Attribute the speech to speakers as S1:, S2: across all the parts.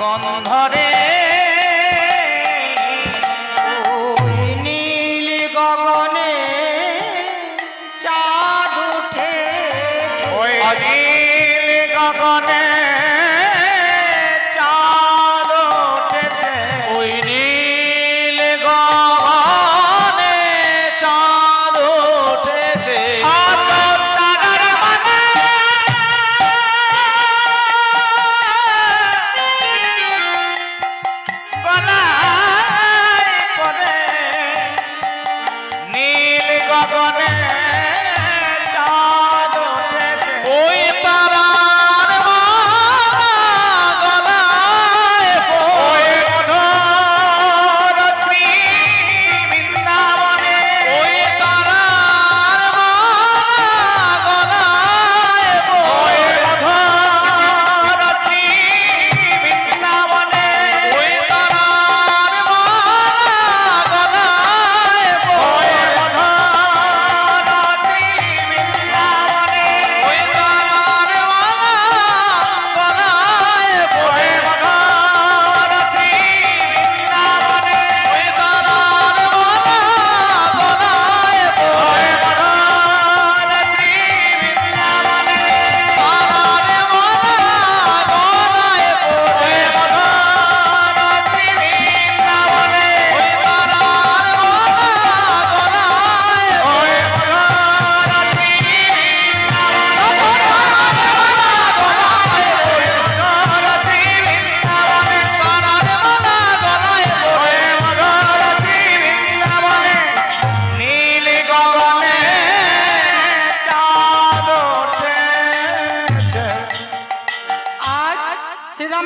S1: গন্ধরে ওই নীল গগনে চাঁদ উঠে, ওই নীল গগনে চাঁদ উঠেছে, ওই নীল গগনে চাঁদ উঠেছে।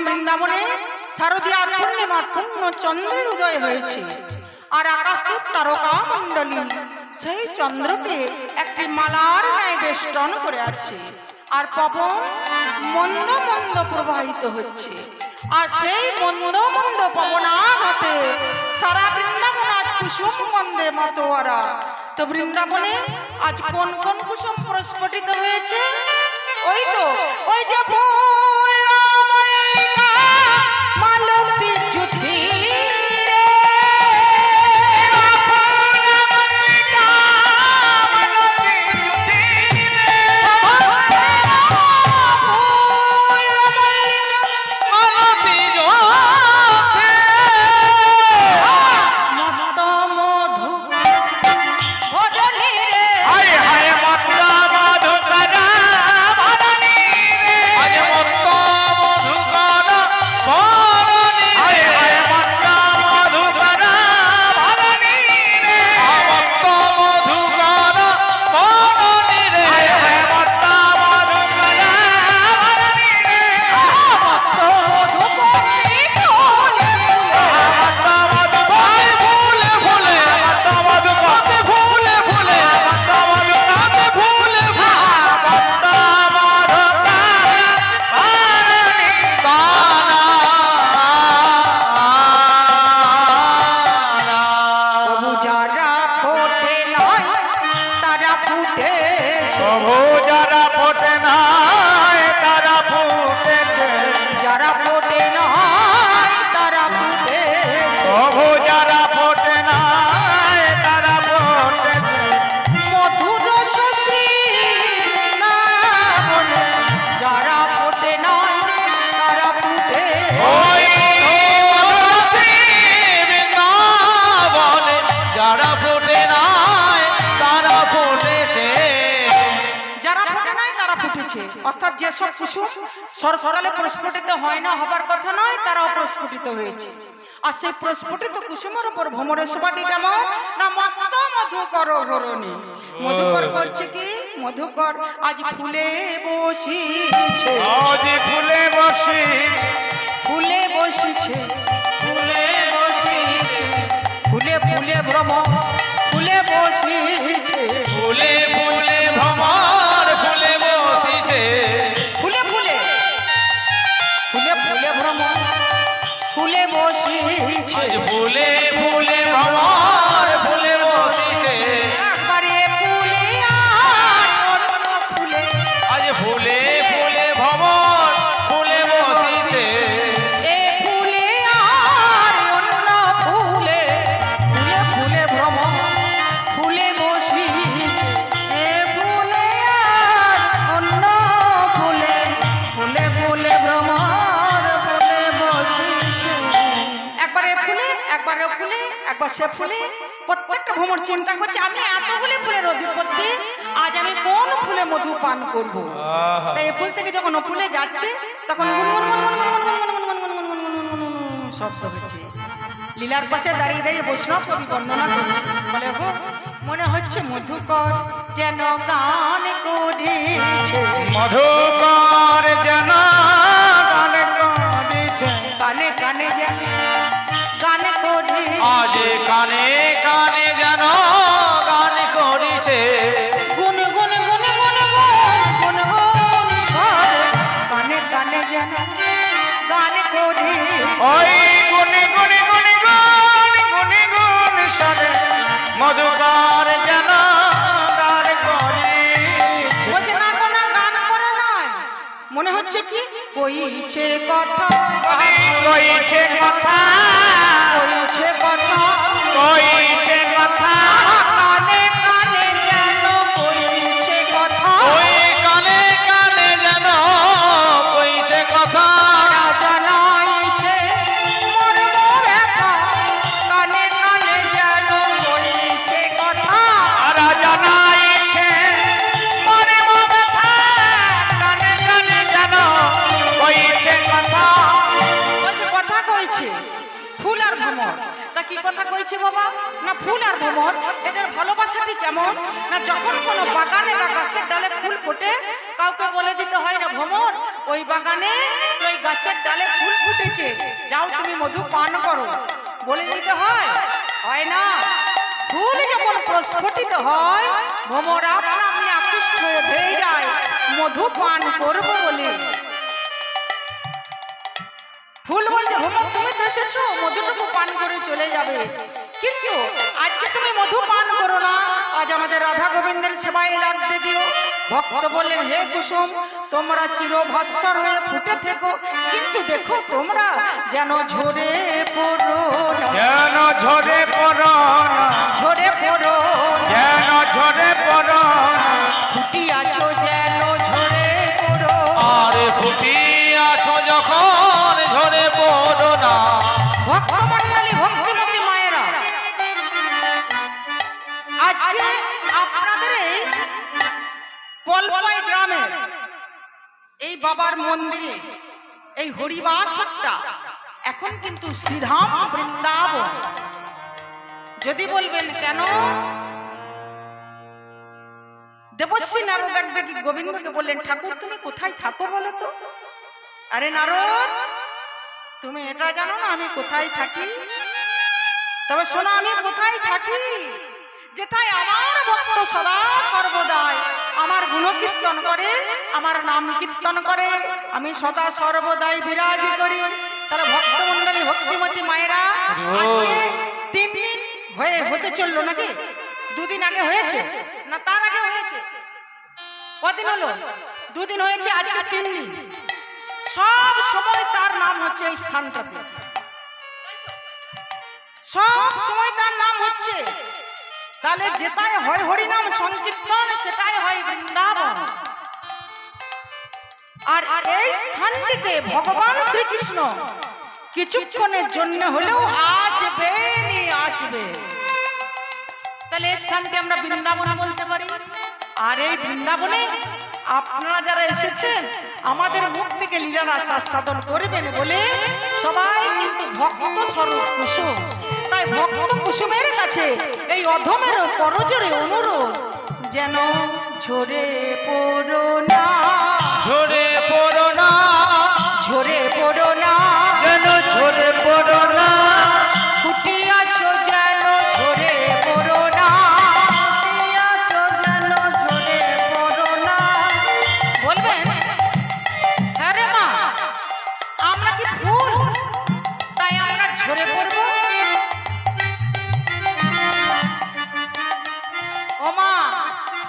S1: বৃন্দাবনে শারদীয়ার পূর্ণিমার পূর্ণ চন্দ্রের উদয় হয়েছে, আর আকাশের তারকা মণ্ডলী সেই চন্দ্রকে একটি মালার ন্যায় বেষ্টন করে আছে, আর পবন মন্দ মন্দ প্রবাহিত হচ্ছে, আর সেই মন্দ মন্দ পবনাঘাতে সারা বৃন্দাবন আজ কুসুম গন্ধে মাতোয়ারা। তো বৃন্দাবনে আজ কোন কোন কুসুম প্রস্ফুটিত হয়েছে? ওই তো ওই যে মালতী জ্যোতি অর্থাৎ যেসব কুসুম সরসরালে প্রস্ফুটিত হয় না, হবার কথা নয়, তারাও প্রস্ফুটিত হয়েছে। আর সেই প্রস্ফুটিত কুসুমের উপর ভ্রমরের শোভাটি কেমন না মত মধুকর ঘরণী। মধুকর করছে কি? মধুকর আজ ফুলে বসিছে, আজ ফুলে বসিছে, ফুলে বসিছে, ফুলে বসিছে, ফুলে ফুলে ভ্রম ফুলে বসিছে, পাশে ফুলে প্রত্যেকটা ভ্রমর চিন্তা করছে আমি এতগুলি ফুলের অধিপতি, আজ আমি কোন ফুলে মধু পান করবো। তাই এই ফুল থেকে যখন ও ফুলে যাচ্ছে তখন শব্দ হচ্ছে। লীলার পাশে দাঁড়িয়ে দাঁড়িয়ে বৈষ্ণব কবি বর্ণনা করছে, বলে গো মনে হচ্ছে মধুকর যেন গান করেছে,
S2: মধুকর যেন গান করেছে,
S1: কানে কানে যেন গান করে,
S2: আজ কানে কানে যেন গান করেছে,
S1: গুন গুন গুন গুন গুন গুন স্বরে কানে কানে যেন গান করে,
S2: ওই গুনে গুনে গুনে গান গুনে গুন সরে মধুকর যেন গান করেছে।
S1: বলছে না কোনো গান করে নয়, মনে হচ্ছে কি কইছে কথা,
S2: কইছে কথা,
S1: কইছে কথা,
S2: কইছে কথা,
S1: কানে কানে যেন কইছে কথা,
S2: ওই কানে কানে যেন কইছে কথা,
S1: জানাইছে মর্ম ব্যথা, কানে কানে যেন কইছে কথা,
S2: আর জানাইছে মর্ম ব্যথা, কানে কানে যেন কইছে কথা।
S1: বলছে কথা কইছে ফুল আর ভ্রমর। তা কি কথা কইছে বাবা? না ফুল আর ভ্রমর এদের ভালোবাসাটি কেমন, না যখন কোনো বাগানে বা গাছের ডালে ফুল ফোটে কাউকে বলে দিতে হয় না ভ্রমর ওই বাগানে ওই গাছের ডালে ফুল ফুটেছে, যাও তুমি মধু পান করো, বলে দিতে হয়? হয় না। ফুল যখন প্রস্ফুটিত হয় ভ্রমর আপনা আপনি আকৃষ্ট হয়ে ভেয়ে যায় মধু পান করবো বলে। ফুল বলছে ভ্রমর তুমি তো এসেছো মধুটুকু পান করে চলে যাবে, কিন্তু আজকে তুমি মধু পান করো না, আজ আমাদের রাধা গোবিন্দের সেবায় লাগতে দিও। ভক্ত বললেন হে কুসুম তোমরা চিরভাস্বর হয়ে ফুটে থেকো, কিন্তু দেখো তোমরা যেন ঝরে পড়ো না,
S2: যেন ঝরে পড়ো না,
S1: ঝরে পড়ো না,
S2: যেন ঝরে পড়ো না,
S1: ফুটি আছো যেন ঝরে পড়ো,
S2: আরে ফুটি আছো যখন ঝরে পড়ো না।
S1: ভক্তমণ্ডলী ভক্তিমতী মায়েরা, আজকে আপনাদের এই পলপাই গ্রামে এই বাবার মন্দিরে এই হরিবাসটা এখন কিন্তু শ্রীধাম বৃন্দাবন। যদি বলবেন কেন, দেবশ্রী নারদ একদিকে গোবিন্দকে বললেন ঠাকুর তুমি কোথায় থাকো বলো তো। আরে নারদ তুমি এটা জানো না আমি কোথায় থাকি? তবে শোনো আমি কোথায় থাকি, যেথায় আমার ভক্ত সদা সর্বদাই আমার গুণকীর্তন করে, আমার নাম কীর্তন করে, আমি সদা সর্বদাই বিরাজ করি। তাহলে ভক্তমণ্ডলী ভক্তিমতী মায়েরা আজকে 3 দিন হতে চললো নাকি? 2 দিন আগে হয়েছে না তার আগে হয়েছে? কদিন হলো? 2 দিন হয়েছে, আজকে 3 দিন। সব সময় তার নাম হচ্ছে এই স্থানটাতে, সব সময় তার নাম হচ্ছে। তাহলে যেটাই হয় হরিনাম সংকীর্তন সেটাই হয় বৃন্দাবন। আর এই স্থানটিতে ভগবান শ্রীকৃষ্ণ কিছুক্ষণের জন্য হলেও আসবেনই আসবে। তাহলে এই স্থানকে আমরা বৃন্দাবন বলতে পারি। আর এই বৃন্দাবনে আপনারা যারা এসেছেন আমাদের মুখ থেকে লীলারাস আস্বাদন করবেন বলে সবাই কিন্তু ভক্ত স্বরূপ কুসুম। তাই ভক্ত কুসুমের কাছে এই অধমের করজোরে অনুরোধ যেন ঝরে পড়ো না,
S2: ঝরে পড়ো না,
S1: ঝরে পড়ো না,
S2: যেন ঝরে পড়ো না,
S1: ফুটি আছো যেন ঝরে পড়ো না, ফুটি আছো যেন ঝরে পড়ো না। বলবেন হ্যাঁ রে মা আমরা কি ফুল তাই আমরা ঝরে পড়বো? ও মা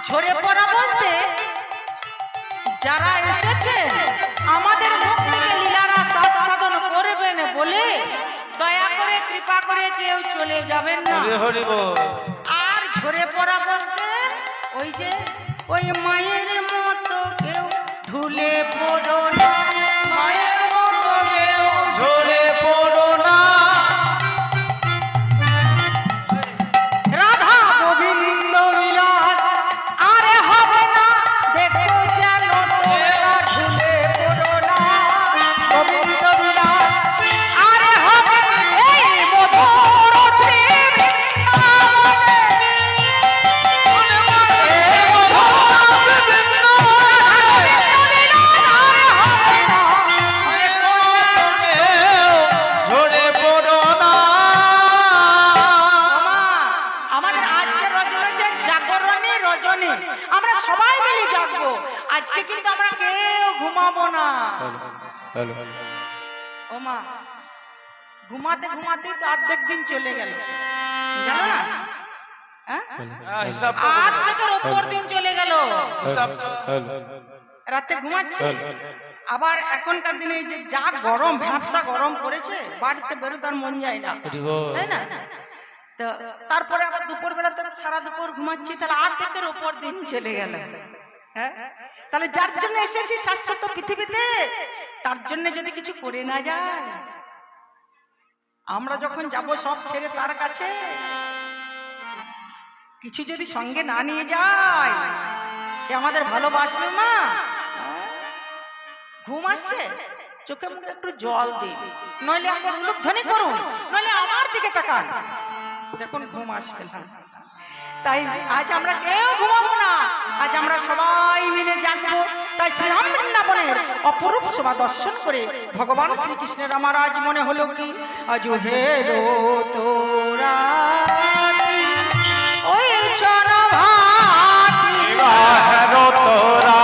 S1: ঝরে পড়া বলতে যারা এসেছে আমাদের মুখ থেকে লীলারাস আস্বাদন করবেন বলে দয়া করে কৃপা করে কেউ চলে যাবেন না।
S2: হরি বল।
S1: আর ঝরে পড়া বলতে ওই যে ওই মায়ের মতো কেউ ঢুলে পড়ো না, মায়ের মতো কেউ
S2: ঝরে পড়ো না,
S1: জন্য আমরা সবাই মিলে জাগবো। আজকে কিন্তু আমরা কেউ ঘুমাবো না। ও মা, ঘুমাতে ঘুমাতেই তো অর্ধেক দিন চলে গেল, জানো না? হ্যাঁ,
S2: হিসাব
S1: অর্ধেকের ওপর দিন চলে গেল।
S2: হিসাব
S1: রাতে ঘুমাচ্ছি, আবার এখনকার দিনে যে যা গরম, ভ্যাপসা গরম পড়েছে, বাড়িতে বেরোতে আর মন যায় না, তাই না? তো তারপরে আবার দুপুর বেলা তো সারা দুপুর ঘুমাচ্ছি, তাহলে অর্ধেকের ওপর দিন চলে গেল। হ্যাঁ, তাহলে যার জন্য এসেছি শাশ্বত পৃথিবীতে, তার জন্য যদি কিছু করে না যায়, আমরা যখন যাব সব ছেড়ে তার কাছে, কিছু যদি সঙ্গে না নিয়ে যায়, সে আমাদের ভালোবাসবে মা? ঘুম আসছে, চোখে মুখে একটু জল দিন, নইলে একবার উলুধ্বনি করুন, নইলে আমার দিকে তাকান, দেখুন ঘুম আসবে না। তাই আজ আমরা কেউ ঘুমাবো না, আজ আমরা সবাই মিলে জাগবো। তাই শ্রীরাম বৃন্দাবনের অপরূপ শোভা দর্শন করে ভগবান শ্রীকৃষ্ণের আমার আজ মনে হলো কি, আজ হেরো তোরা ওই জনভাতি,
S2: হেরো তোরা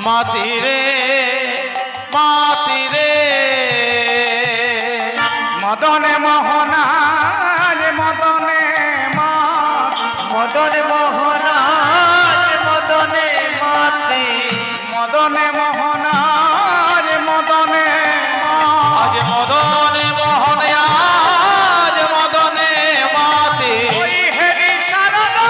S2: মাতিরে মাতিরে মদনে মোহনা রে মদনে মা মদনে মোহনা রে মদনে মাতি মদনে মোহনা রে মদনে মা আজ মদনে মোহনে আজ মদনে মাতি ওই হে শারদা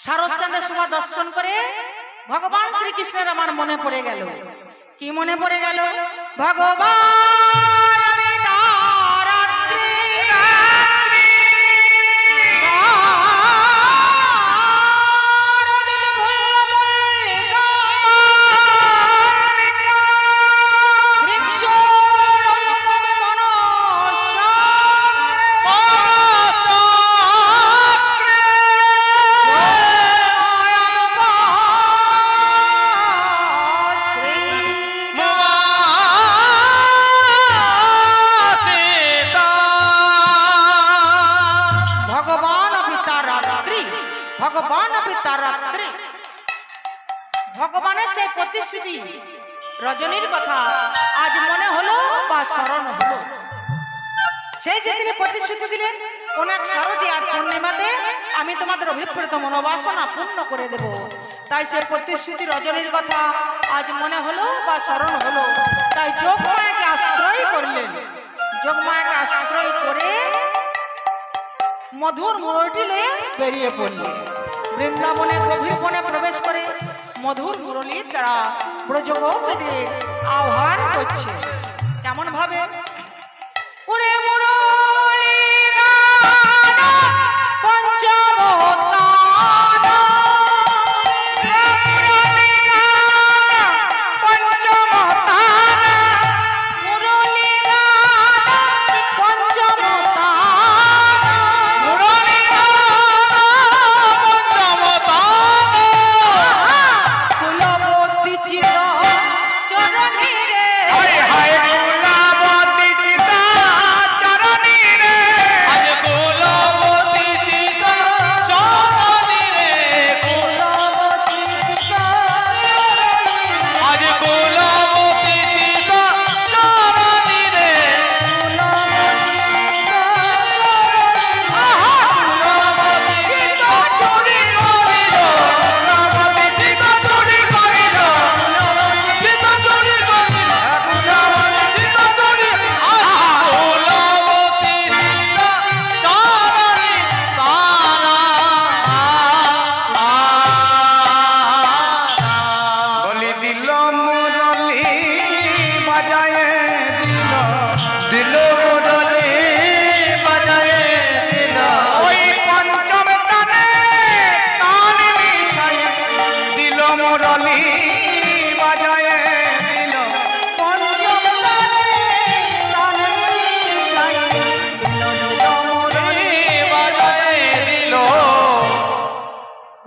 S1: শারদ চাঁদের শোভা দর্শন করে ভগবান শ্রীকৃষ্ণের আমার মনে পড়ে গেল। কি মনে পড়ে গেল? ভগবান আমি তারাত্রি ভগবানের সেই প্রতিশ্রুতি রজনীর কথা আজ মনে হলো বা স্মরণ হলো। সেই যে তিনি প্রতিশ্রুতি দিলেন, কোন এক শারদীয়ার পূর্ণিমাতে আমি তোমাদের অভিপ্রেত মনোবাসনা পূর্ণ করে দেব। তাই সেই প্রতিশ্রুতি রজনীর কথা আজ মনে হলো বা স্মরণ হলো। তাই যোগমায়াকে আশ্রয় করলেন। যোগমায়াকে আশ্রয় করে মধুর মুরটি লয়ে বেরিয়ে পড়লেন। বৃন্দাবনে গভীর বনে প্রবেশ করে মধুর মুরলীর দ্বারা ব্রজগোপীদের আহ্বান করছে। কেমন ভাবে? ওরে মুরলী গান পঞ্চমতান, মুরলী গান পঞ্চমতান, মুরলী গান পঞ্চমতান, মুরলী
S2: হায় হায় গুলাবতী চিতা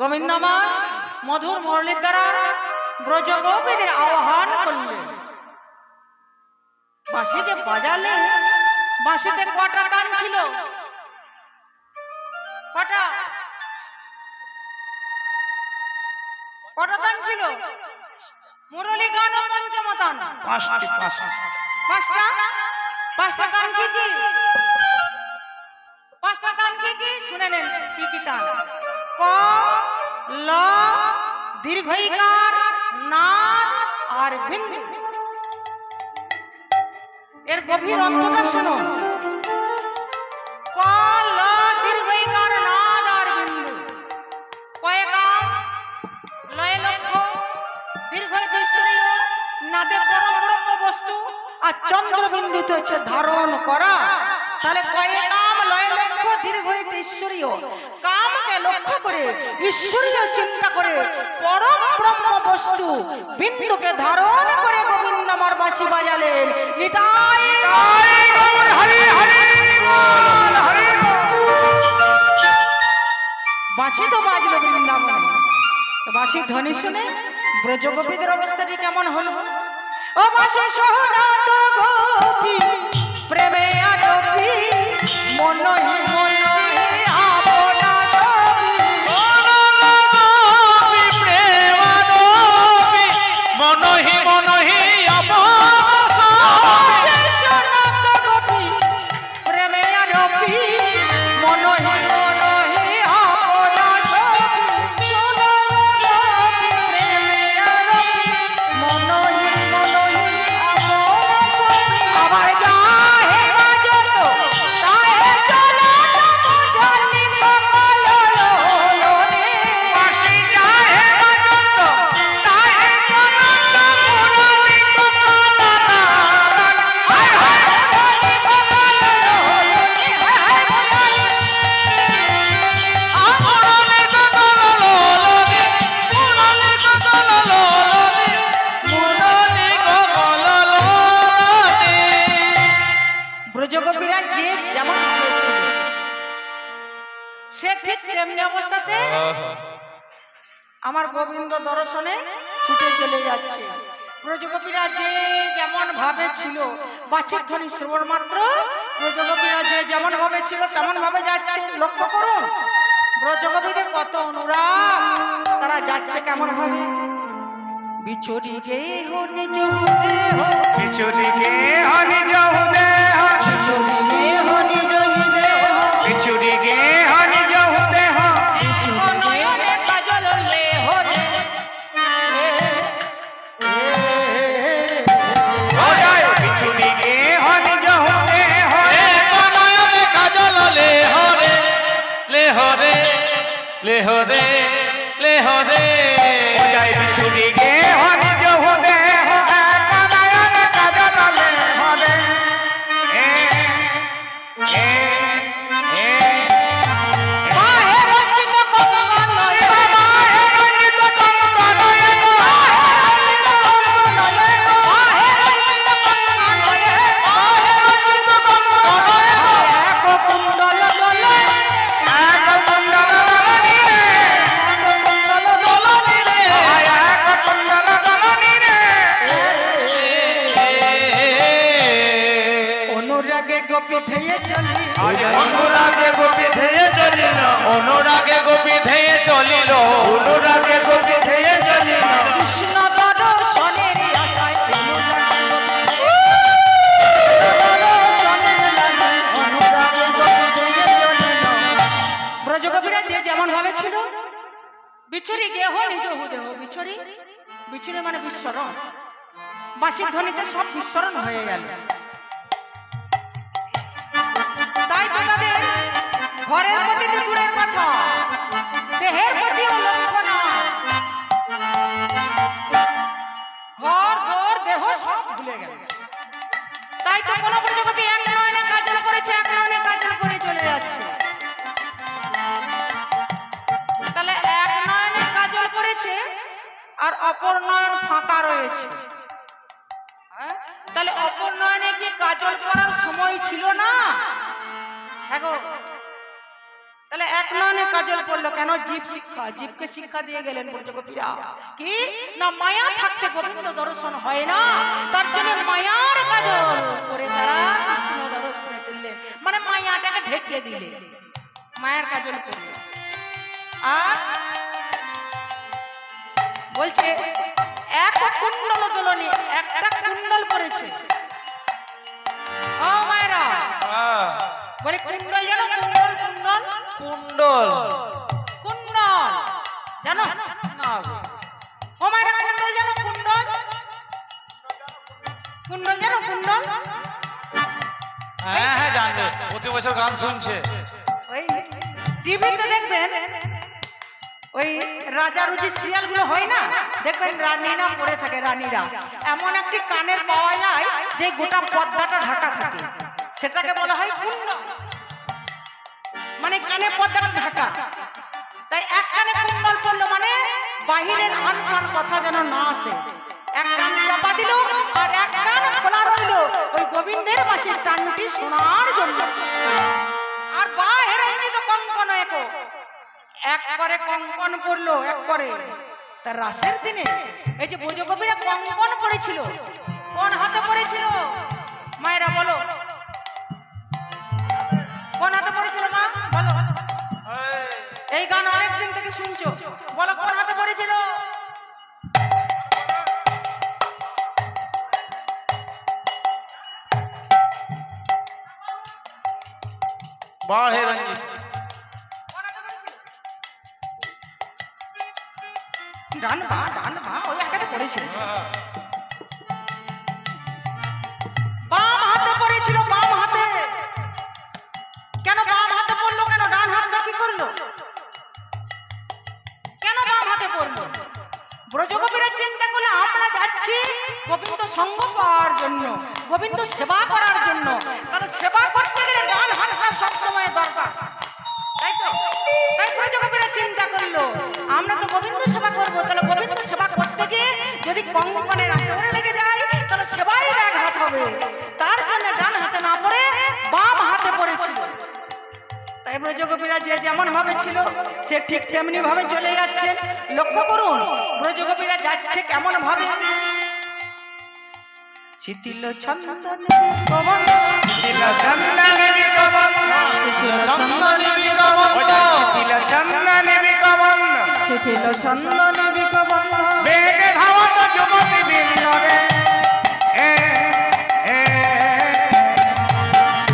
S1: গোবিন্দ আমার মধুর মুরলীর দ্বারা ব্রজগোপীদের আহ্বান করলেন। বাঁশি যে বাজালে, বাঁশিতে কটা তান ছিল? কটা কটা তান ছিল? মুরলী গান ও পঞ্চম তান, পাঁচটা। পাঁচটা তান কি কি? পাঁচটা তান কি কি? শুনে নেন কি কি তান। ক, ল, দীর্ঘইকার, নাদ আর বিন্দু। এর গভীর অর্থটা শুনুন। ক, ল, দীর্ঘইকার, নাদ আর বিন্দু। কয়ে কাম, লয়ে লক্ষ্য, দীর্ঘই দৃশ্যনীয়, নাদে পরম ব্রহ্ম বস্তু, আর চন্দ্রবিন্দুতে হচ্ছে ধারণ করা। তাহলে কয়ে কাম, লয়ে লক্ষ্য, দীর্ঘই ঈশ্বরীয়। কামকে লক্ষ্য করে ঈশ্বরীয় চিন্তা করে পরম ব্রহ্ম বস্তু বিন্দুকে ধারণ করে গোবিন্দ আমার বাঁশি বাজালেন। নিতাই বাঁশি তো বাজলো বৃন্দাবনে। বাঁশির ধ্বনি শুনে ব্রজগোপীদের অবস্থাটি কেমন হলো? ও বাঁশি সোহনা তো গোপী প্রেমে আরবি মনহি মনহি আপনা সবি
S2: মনহি মনহি আপনা সবি
S1: সোহনা তো গোপী প্রেমে আরবি মনহি মনহি আপনা সবি সোহনা গোপী প্রেমে আরবি মনহি মনহি আপনা সবি আবার যাহে বাজত তাহে চলো সমুদ্রনি কমললোলনে
S2: বাঁশি যাহে বাজত তাহে চলো সমুদ্রনি কমললোলনে। হায় হায় মুরলী গগনলোলনে, মুরলী গগনলোলনে, মুরলী গগনলোলনে।
S1: ব্রজগোপীরা যে যেমন হয়েছিল সে ঠিক তেমনি অবস্থাতে আমার গোবিন্দ দর্শনে ছুটে চলে যাচ্ছে। ব্রজগোপীরা যে যেমন ভাবে ছিল, বাঁশির ধ্বনি শ্রবণ মাত্র ব্রজগোপীরা যে যেমন ভাবে ছিল তেমন ভাবে যাচ্ছে। লক্ষ্য করুন ব্রজগোপীদের কত অনুরাগ, তারা যাচ্ছে কেমন ভাবে। বিচরি গে হো নিজ দেহ,
S2: বিচুরি গে হরি জহু দেহ,
S1: বিচরি গে হো নিজ দেহ,
S2: বিচুরি গে হরি জহু দেহ।
S1: নয়নে কাজল লেহ রে।
S2: ও যায় বিচুরি গে হরি জহু দেহ, এক নয়নে কাজল লেহ রে, লেহ রে, লেহ রে, লেহ রে। ও যায় বিচুরি গে হরি জহু দেহ, এক নয়নে কাজল লেহ রে। এ এ
S1: কাহে রঞ্জিত কঙ্গনয়ে,
S2: বাহে রঞ্জিত কঙ্গনয়ে,
S1: কাহে রঞ্জিত কঙ্গনয়ে,
S2: বাহে রঞ্জিত কঙ্গনয়ে।
S1: এক কুণ্ডল দলে,
S2: এক কুণ্ডল দলনি রে,
S1: এক কুণ্ডল দলনি রে।
S2: এক কুণ্ডল দলনি রে।
S1: অনুরাগে গোপী ধেয়ে চলি,
S2: অনুরাগে গোপী ধেয়ে চলিল, অনুরাগে গোপী ধেয়ে চলিল, অনুরাগে গোপী ধেয়ে চলিল।
S1: কৃষ্ণ দর্শনের আশায় অনুরাগে গোপী ধেয়ে চলিল। ব্রজগোপীরা যে যেমন ভাবে ছিল, বিছুরি গেহ নিজ দেহ। বিছুরি, বিছুরি মানে বিস্মরণ। বাঁশির ধ্বনিতে সব বিস্মরণ হয়ে গেল। তাই তো তাদের ঘরের প্রতি তো দূরের কথা, দেহের প্রতিও লক্ষ্য না। ঘর ঘর দেহ সব ভুলে গেল। তাই তো কোনো প্রজাপতি এক নয়নে কাজল করেছে, এক নয়নে কাজল করে চলে যাচ্ছে। তাহলে এক নয়নে কাজল করেছে আর অপর নয়ন ফাঁকা রয়েছে। হ্যাঁ? তাহলে অপর নয়নে কি কাজল করার সময় ছিল না? হ্যাঁ গো। তাহলে এক এক নয়নে কাজল পড়লো কেন? জীব শিক্ষা, জীবকে শিক্ষা দিয়ে গেলেন ব্রজগোপীরা কি না মায়া থাকতে গোবিন্দ দর্শন হয় না, তার জন্য মায়ার কাজল করে তারা কৃষ্ণ দর্শনে চললেন, মানে মায়াটাকে ঢেকে দিলে মায়ের কাজল করলে। আর বলছে এক কুণ্ডল দোলনি, একটা কুণ্ডল পড়েছে। ও মায়েরা বলে কুণ্ডল জানো? কুণ্ডল কুণ্ডল
S2: কুণ্ডল
S1: কুণ্ডল জানো
S2: না
S1: ও মায়েরা? কুণ্ডল জানো? কুণ্ডল কুণ্ডল জানো? কুণ্ডল
S2: হ্যাঁ হ্যাঁ জানবে, প্রতি বছর গান শুনছে।
S1: ওই টিভিতে দেখবেন ওই রাজা রুজি সিরিয়াল গুলো হয় না, দেখবেন রানীরা পরে থাকে, রানীরা এমন একটি কানের পাওয়া যায় যে গোটা পর্দাটা ঢাকা থাকে, সেটাকে বলা হয় কুণ্ডল, মানে কানে পর্দাটা ঢাকা। তাই এক কানে কুণ্ডল পড়লো মানে বাহিরের আনসান কথা যেন না আসে, এক কান চাপা দিল আর এক কান খোলা রইল ওই গোবিন্দের বাঁশির টানটি শোনার জন্য। আর বাহিরে এমনি তো কঙ্কন এক করে কঙ্কন পড়লো, এক করে তার রাসের দিনে এই যে ব্রজগোপীরা কঙ্কন পড়েছিল, কোন হাতে পড়েছিল মায়েরা বলো? কোন হাতে পড়েছিল মা বলো? এই গান অনেকদিন থেকে শুনছো, বলো কোন হাতে পড়েছিল?
S2: বাহির
S1: ডান বা ওই একটা পড়েছিল, বাম হাতে পড়েছিল, বাম হাতে। কেন বাম হাতে পড়লো? কেন ডান হাতটা কি করলো? কেন বাম হাতে পড়লো? ব্রজগোপীরা চিন্তা করলে আমরা যাচ্ছি গোবিন্দ সঙ্গ পাওয়ার জন্য, গোবিন্দ সেবা করার জন্য, কারণ সেবা করতে গেলে ডান হাতটা সবসময় দরকার, তাই তো? তাই ব্রজগোপীরা চিন্তা করলো আমরা তো গোবিন্দ সেবা করবো, তাহলে গোবিন্দ সেবা করতে গিয়ে যদি কঙ্কনের আসরে লেগে যায় তাহলে সেবাই ব্যাঘাত হবে, তার জন্য ডান হাতে না পড়ে বাম হাতে পড়েছিল। তাই ব্রজগোপীরা যে যেমন ভাবে ছিল সে ঠিক তেমনি ভাবে চলে যাচ্ছে। লক্ষ্য করুন ব্রজগোপীরা যাচ্ছে কেমন ভাবে, শিথিল চন্দনে কমল,
S2: শিথিল চন্দনে বিকমল, শিথিল চন্দনে বিকমল, শিথিল চন্দনে বিকমল,
S1: শিথিল চন্দনে বিকমল,
S2: বেগে ধাবত যুবতী বৃন্দ রে,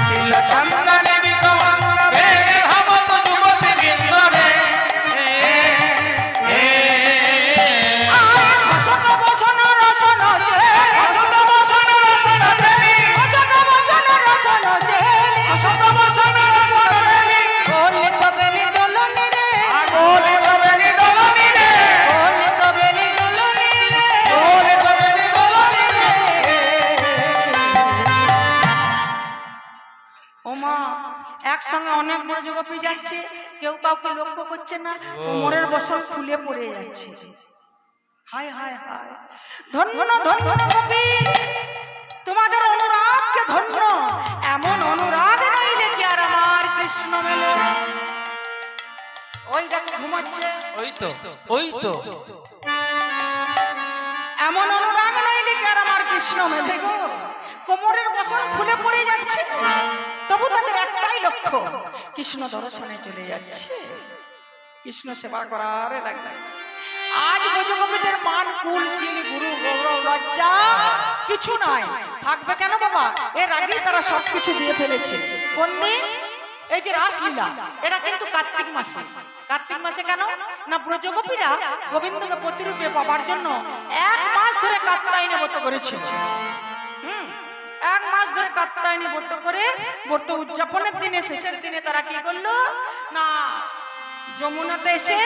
S2: শিথিল চন্দনে বিকমল, বেগে ধাবত যুবতী বৃন্দ রে,
S1: বসন বসন রসন যে,
S2: অসত বসন রসন প্রেমী,
S1: বসন বসন রসন যে,
S2: অসত বসন রসন প্রেমী,
S1: গলিত বেলি দোলনি রে,
S2: আগলিত বেলি দোলনি রে,
S1: গলিত বেলি দোলনি রে,
S2: গলিত বেলি দোলনি রে।
S1: ওমা একসঙ্গে অনেক ব্রজগোপী যাচ্ছে, কেউ কাউকে লক্ষ্য করছে না, কোমরের বসন খুলে পড়ে যাচ্ছে। হায় হায় হায়, ধন্য ধন্য গোপী, তোমাদের অনুরাগকে ধন্য, এমন অনুরাগ নইলে কি আর আমার কৃষ্ণ মেলে। ওই দেখো ঘুমাচ্ছে,
S2: ওই তো ওই তো
S1: এমন অনুরাগ নইলে কি আর আমার কৃষ্ণ মেলে গো। কোমরের বসন খুলে পড়ে যাচ্ছে, তবু তাদের একটাই লক্ষ্য কৃষ্ণ দর্শনে চলে যাচ্ছে, কৃষ্ণ সেবা করার লাগে। আজ ব্রজগোপীদের মান কুল শীল গুরু গৌরব লজ্জা কিছু নাই, থাকবে কেন বাবা? এর আগেই তারা সবকিছু দিয়ে ফেলেছে। কোন দিন? এই যে রাসলীলা, এটা কিন্তু কার্তিক মাসে। কার্তিক মাসে কেন না ব্রজগোপীরা গোবিন্দকে প্রতিরূপে পাবার জন্য 1 মাস ধরে কাত্যায়নে ব্রত করেছিল। এক মাস ধরে কাত্যায়নী ব্রত করে ব্রত উদযাপনের দিনে শেষের দিনে তারা কি করলো না যমুনাতে এসে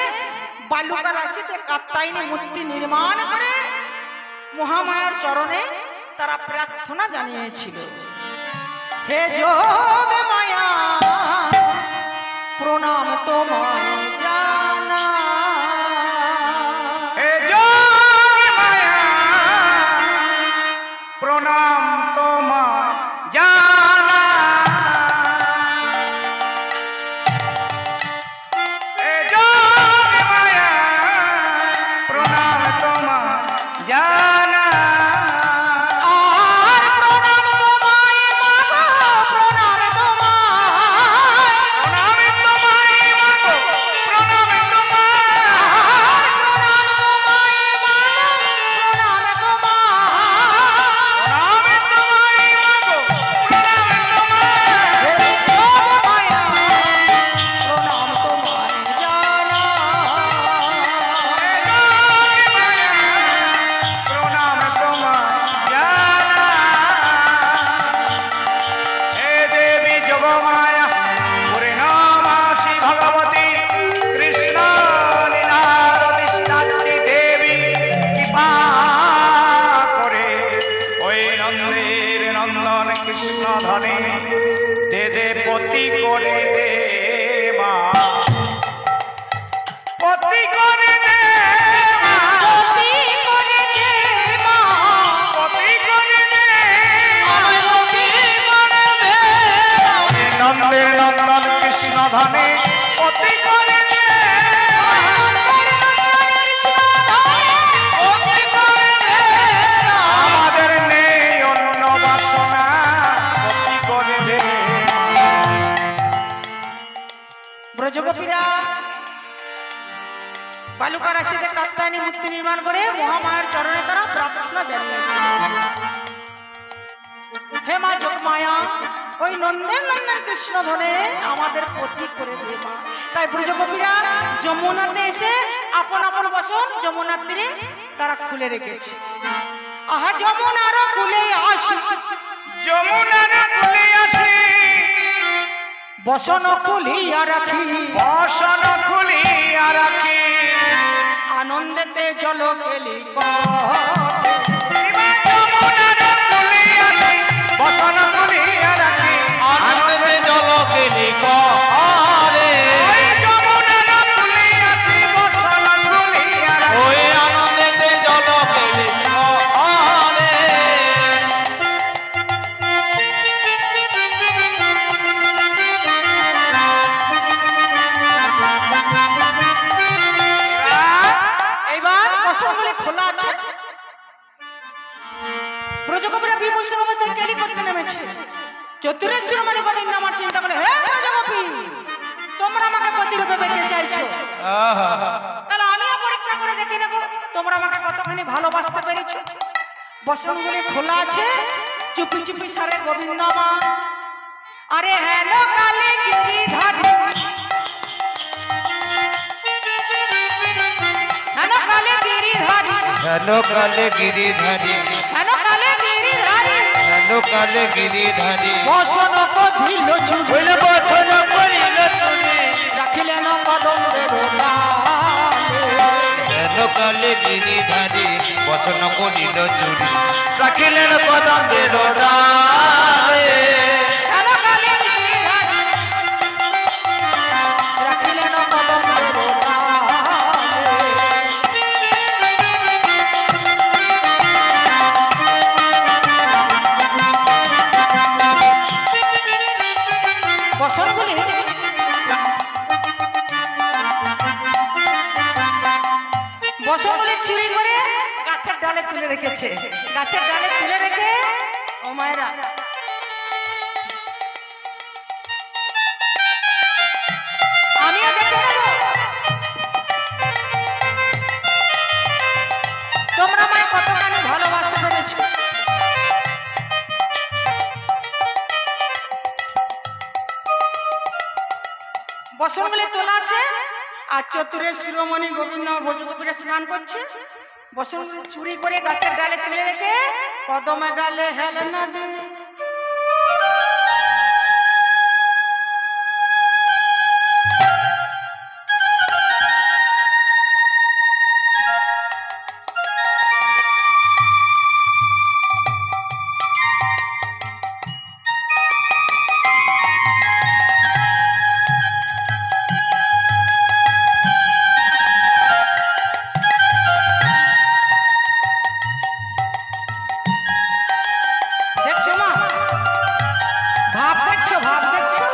S1: বালুকা রাশিতে কাত্যায়নী মূর্তি নির্মাণ করে মহামায়ার চরণে তারা প্রার্থনা জানিয়েছিল, হে যোগ মায়া প্রণাম তোমায় জানা,
S2: হে যোগী মায়া প্রণাম তোমার জানা, অতি করে দে অতি করে দে আমাদের নেই অন্য বাসনা অতি করে দে
S1: ব্রজগোপীরা বালুকা রাশিতে কাত্যায়নী মূর্তি নির্মাণ করে মহামায়ার চরণে তারা প্রার্থনা জানিয়েছে, হে মা যোগমায়া, ওই নন্দের নন্দন কৃষ্ণ ধরে আমাদের পতি করে দে মা। তাই ব্রজগোপীরা যমুনাতে এসে আপন আপন বসন যমুনার তীরে তারা খুলে রেখেছে। আহা যমুনারও খুলে আসি,
S2: যমুনার কুলে আসি
S1: বসন খুলিয়া রাখি,
S2: বসন খুলিয়া রাখি
S1: আনন্দেতে জল খেলি
S2: যমুনার কুলে আসি বসন খুলিয়া রাখি আনন্দে জল কেলি করে ওই যমুনার কুলে আসি বসন খুলিয়া রাখি ওই আনন্দে জল কেলি করে
S1: এইবার বসনগুলি খোলা আছে। ব্রজগোপীরা বিভূষণ অবস্থায় কেলি করতে নেমেছে। চতুরেশ্বর মানে গোবিন্দ আমার চিন্তা করে, হে ব্রজগোপী, তোমরা আমাকে প্রতিরূপে পেতে চাইছো, তাহলে আমিও পরীক্ষা করে দেখে নেব তোমরা আমাকে কতখানি ভালোবাসতে পেরেছো। বসনগুলি খোলা আছে, চুপি চুপি সারে গোবিন্দ মা, আরে হেন কালে গিরিধারী, হেন কালে গিরিধারী,
S3: হেন কালে গিরিধারী
S1: হেন কালে গিরিধারী,
S3: হেন কালে গিরিধারী
S1: বসন কহিল চুরি,
S2: হইলে বচন করিল তুমি
S1: রাখিলেন কদম্বের ডালে।
S3: হেন কালে গিরিধারী বসন করিল চুরি
S2: রাখিলেন পদম্বের ডালে
S1: হেন কালে গিরিধারী, রাখিলেন কদম্বের ডালে। বসনগুলি বসনগুলি চুরি করে গাছের ডালে তুলে রেখেছে। গাছের ডালে তুলে রেখে ও মায়েরা আমিও দেখে নেব তোমরা আমায় কতখানি ভালোবাসতে পেরেছো। বসনগুলি তোলা আছে আর চতুরের শিরোমণি গোবিন্দ ব্রজগোপীরা স্নান করছে। বসন চুরি করে গাছের ডালে তুলে রেখে কদমের ডালে হেলেনা দে। দেখছো মা, ভাব দেখছো, ভাব দেখছো।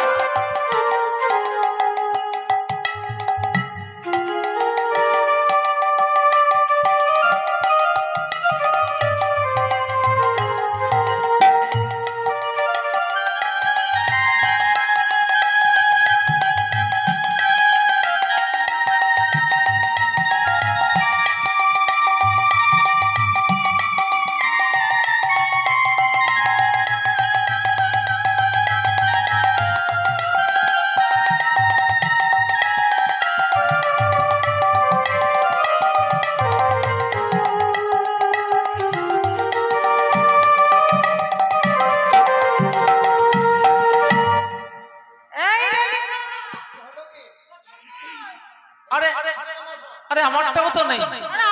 S2: আরে আমারটাও তো নেই,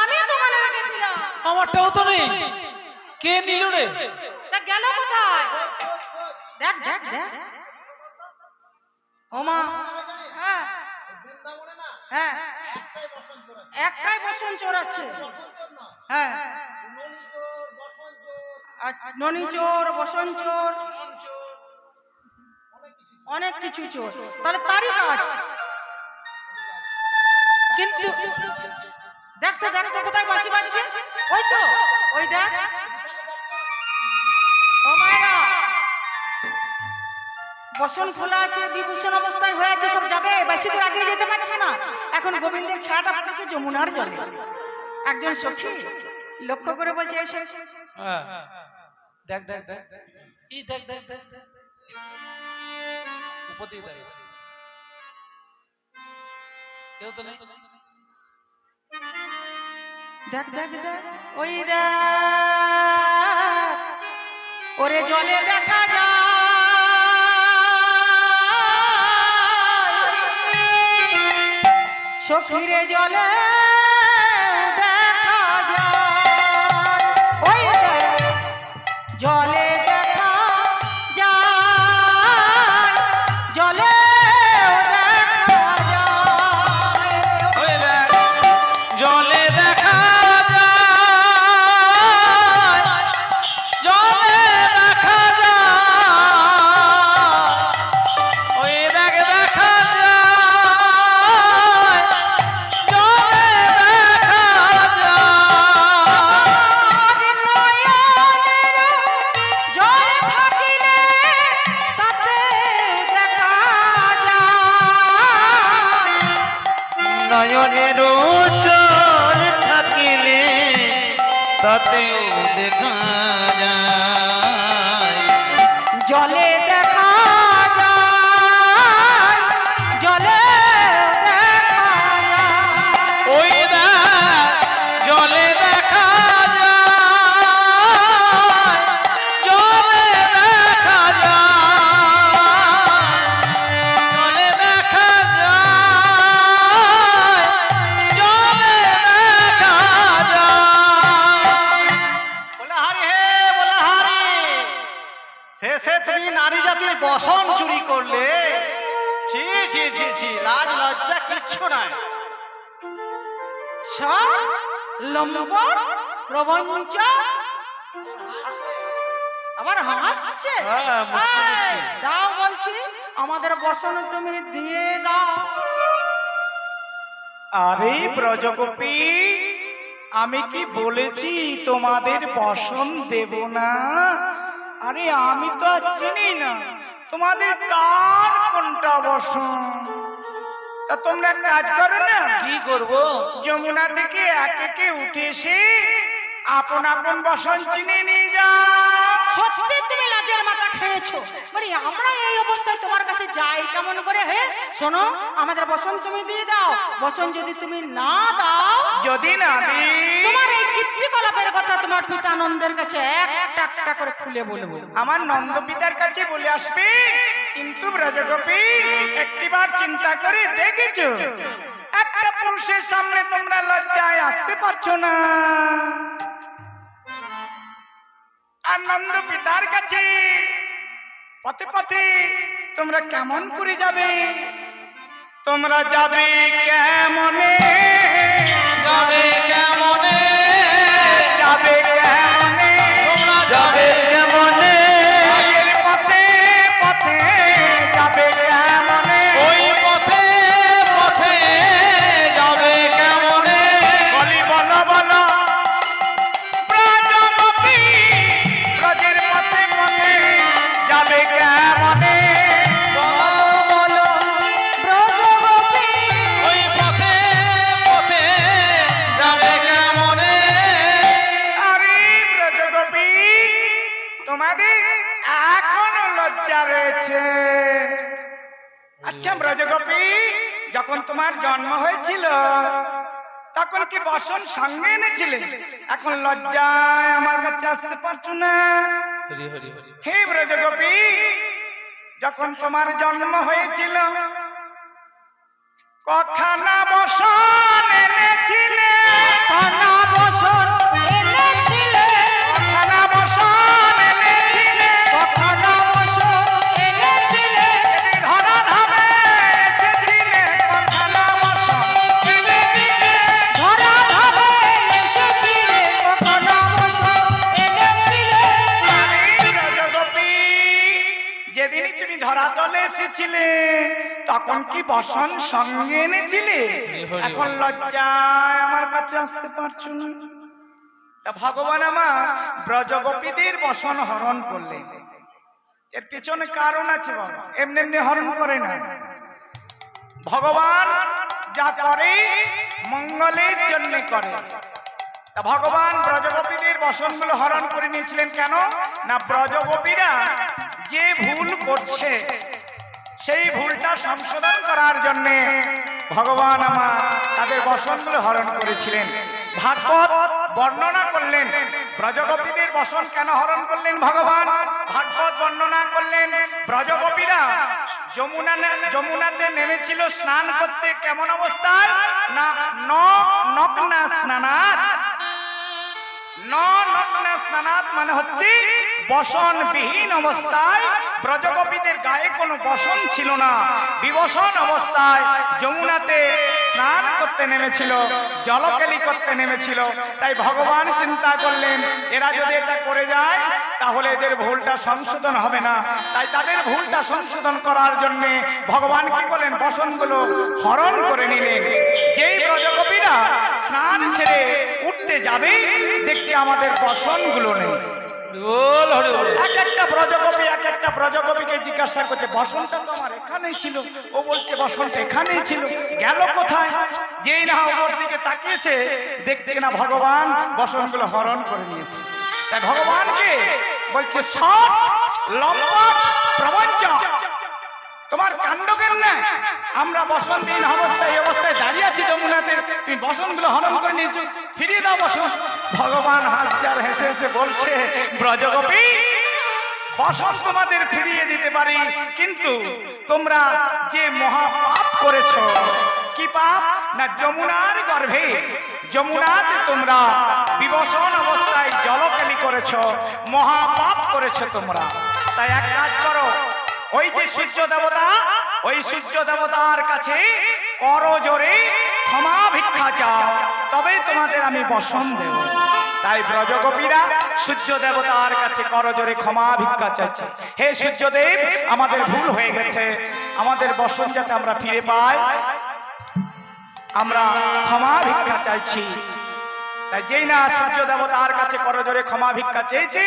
S1: আমি তো মনে রেখেছিলাম।
S2: আমারটাও তো নেই, কে নিল রে?
S1: তা গেল কোথায়? দেখ দেখ দেখ ও মা, হ্যাঁ হ্যাঁ একটাই বসন চোর আছে। হ্যাঁ ননি চোর, বসন চোর, অনেক কিছু চোর। তাহলে তারই কাজ। কিন্তু দেখ তো কোথায় বাঁশি বাজছে, ওই তো, ওই দেখ। ও মায়েরা, বসন খোলা আছে, ডিভোশন অবস্থায় হয়ে আছে, সব যাবে, বেশি দূর আগে যেতে পারছে না। এখন গোবিন্দের ছায়াটা পড়েছে যমুনার জলে। একজন সখী লক্ষ্য করে বলছে, এসে
S2: হ্যাঁ, দেখ দেখ দেখ এই দেখ দেখ দেখ দেখ উপর দিকে দেখ, কেউ তো নেই।
S1: দেখ দেখ দেখ, ওই দেখ, ওরে জলে দেখা যায়, সখীরে জলে দেখা যায়, ওই দেখ জলে দেখা যায়, জলে দেখা যায়,
S2: ওই দেখ জলে দেখা যায়, জলে দেখা যায়, ওই দেখ দেখা যায়, জলে দেখা যায়।
S1: জল থাকিলে তাতে দেখা যায়,
S3: নয়নের চল থাকিলে তাতেও দেখা যায়।
S1: জলে দেখা যায়, জলে দেখা যায়,
S2: ওই দেখ জলে দেখা যায়, জলে দেখা যায়, জলে দেখা যায়, জলে দেখা যায়।
S4: বলে হারি হে, বলে হারি, শেষে তুমি নারী জাতির বসন চুরি করলে। ছি ছি ছি ছি, লাজ লজ্জা কিচ্ছু নাই।
S1: সব লম্বর প্রবঞ্চ আবার হাসছে।
S2: হ্যাঁ, মুচকি মুচকি।
S1: এই, দাও বলছি, আমাদের বসন তুমি দিয়ে দাও।
S5: আরে ব্রজগোপী, আমি কি বলেছি তোমাদের বসন দেব না? আরে আমি তো আর চিনি না তোমাদের কার কোনটা বসন। তা তোমরা এক কাজ করো না,
S2: কি করবো?
S5: যমুনা থেকে এক একে উঠে এসে আপন আপন বসন চিনে নিয়ে যাও।
S1: সত্যি তুমি লাজের মাথা খেয়েছো। মানে আমরা এই অবস্থায় তোমার কাছে যাই কেমন করে? হে শোনো, আমাদের বসন তুমি দিয়ে দাও। বসন যদি তুমি না দাও,
S5: যদি না দিই,
S1: তোমার এই কীর্তিকলাপের কথা তোমার পিতা নন্দের কাছে একটা একটা করে খুলে বলবো।
S5: আমার নন্দ পিতার কাছে বলে আসবে। কিন্তু ব্রজগোপী, একটিবার চিন্তা করে দেখেছো, একটা পুরুষের সামনে তোমরা লজ্জায় আসতে পারছো না, আর নন্দ পিতার কাছে পথে পথে তোমরা কেমন করে যাবে? তোমরা যাবে কেমনে?
S2: যাবে কেমনে?
S5: যাবে কেমনে?
S2: তোমরা
S3: যাবে কেমনে?
S5: আগের পথে পথে যাবে কেমনে?
S2: ওই পথে পথে যাবে কেমনে?
S5: বলি বলো বলো ব্রজগোপী, ব্রজের পথে পথে যাবে কেমনে?
S2: বলো বলো
S1: ব্রজগোপী,
S2: ওই পথে পথে যাবে কেমনে?
S5: আরে ব্রজগোপী, তোমাদের এখনো লজ্জা রয়েছে। আচ্ছা ব্রজগোপী, যখন তোমার জন্ম হয়েছিল তখন কি বসন সঙ্গে এনেছিলে? এখন লজ্জায় আমার কাছে আসতে পারছো না।
S2: হরি হরি হরি।
S5: হে ব্রজগোপী, যখন তোমার জন্ম হয়েছিল কখানা বসন এনেছিলে?
S1: কানা বসন এনেছিলে,
S5: কখানা বসন এনেছিলে?
S1: কানা বসন এনেছিলে,
S5: ধরা ধামে এসেছিলে কখানা বসন এনেছিলে?
S1: ধরা ধামে এসেছিলে, কানা বসন এনেছিলে।
S5: আরে ব্রজগোপী, যেদিনই তুমি ধরাতলে এসেছিলে তখন কি বসন সঙ্গে এনেছিলে?
S2: হরি
S5: এখন লজ্জায় আমার কাছে আসতে পারছো না। তা ভগবান আমার ব্রজগোপীদের বসন হরণ করলেন। এর পেছনে কারণ আছে বাবা, এমনি এমনি হরণ করে না। ভগবান যা করে মঙ্গলের জন্য করে। তা ভগবান ব্রজগোপীদের বসনগুলো হরণ করে নিয়েছিলেন কেন? না ব্রজগোপীরা যে ভুল করছে সেই ভুলটা সংশোধন করার জন্য ভগবান আমার তাদের বসনগুলো হরণ করেছিলেন। ভাগবত বর্ণনা করলেন ব্রজগোপীদের বসন কেন হরণ করলেন ভগবান। ভাগবত বর্ণনা করলেন ব্রজগোপীরা যমুনাতে নেমেছিল স্নান করতে। কেমন অবস্থায়? না নগ্না স্নানাত। নগ্না স্নানাত মানে হচ্ছে বসনবিহীন অবস্থায়। ব্রজগোপীদের গায়ে কোনো বসন ছিল না, বিবসন অবস্থায় যমুনাতে স্নান করতে নেমেছিল, জলকেলি করতে নেমেছিল। তাই ভগবান চিন্তা করলেন এরা যদি এটা করে যায় তাহলে এদের ভুলটা সংশোধন হবে না। তাই তাদের ভুলটা সংশোধন করার জন্য ভগবান কি করলেন? বসনগুলো হরণ করে নিলেন। যেই ব্রজগোপীরা স্নান সেরে উঠতে যাবে দেখছি আমাদের বসনগুলো নেই।
S2: বল হরি বল।
S5: এক একটা ব্রজগোপীকে জিজ্ঞাসা করছে বসনটা তো আমার এখানেই ছিল। ও বলছে বসনটা এখানেই ছিল, গেল কোথায়? যেই না ওপর দিকে তাকিয়েছে দেখছে না ভগবান বসনগুলো হরণ করে নিয়েছে। তাই ভগবানকে বলছে সব লম্পট প্রবঞ্চ, তোমার কাণ্ডজ্ঞান না। আমরা বসনবিহীন অবস্থায় এই অবস্থায় দাঁড়িয়ে আছি যমুনাতে, তুমি বসনগুলো হরণ করে নিয়েছো, ফিরিয়ে দাও বসন। ভগবান হাসছে আর হেসে হেসে বলছে ব্রজগোপী বসন তোমাদের ফিরিয়ে দিতে পারি, কিন্তু তোমরা যে মহাপাপ করেছো। কি পাপ? না যমুনার গর্ভে যমুনাতে তোমরা বিবসন অবস্থায় জলকেলি করেছো, মহাপাপ করেছো তোমরা। তাই এক কাজ করো, ওই যে সূর্য দেবতা, ওই সূর্য দেবতার কাছে করজোরে ক্ষমা ভিক্ষা চাও, তবে তোমাদের আমি বসন দেব। তাই ব্রজগোপীরা সূর্য দেবতার কাছে করজোরে ক্ষমা ভিক্ষা চাইছে, হে সূর্যদেব আমাদের ভুল হয়ে গেছে, আমাদের বসন যাতে আমরা ফিরে পাই, আমরা ক্ষমা ভিক্ষা চাইছি। তাই যেই না সূর্য দেবতার কাছে করজোরে ক্ষমা ভিক্ষা চেয়েছি,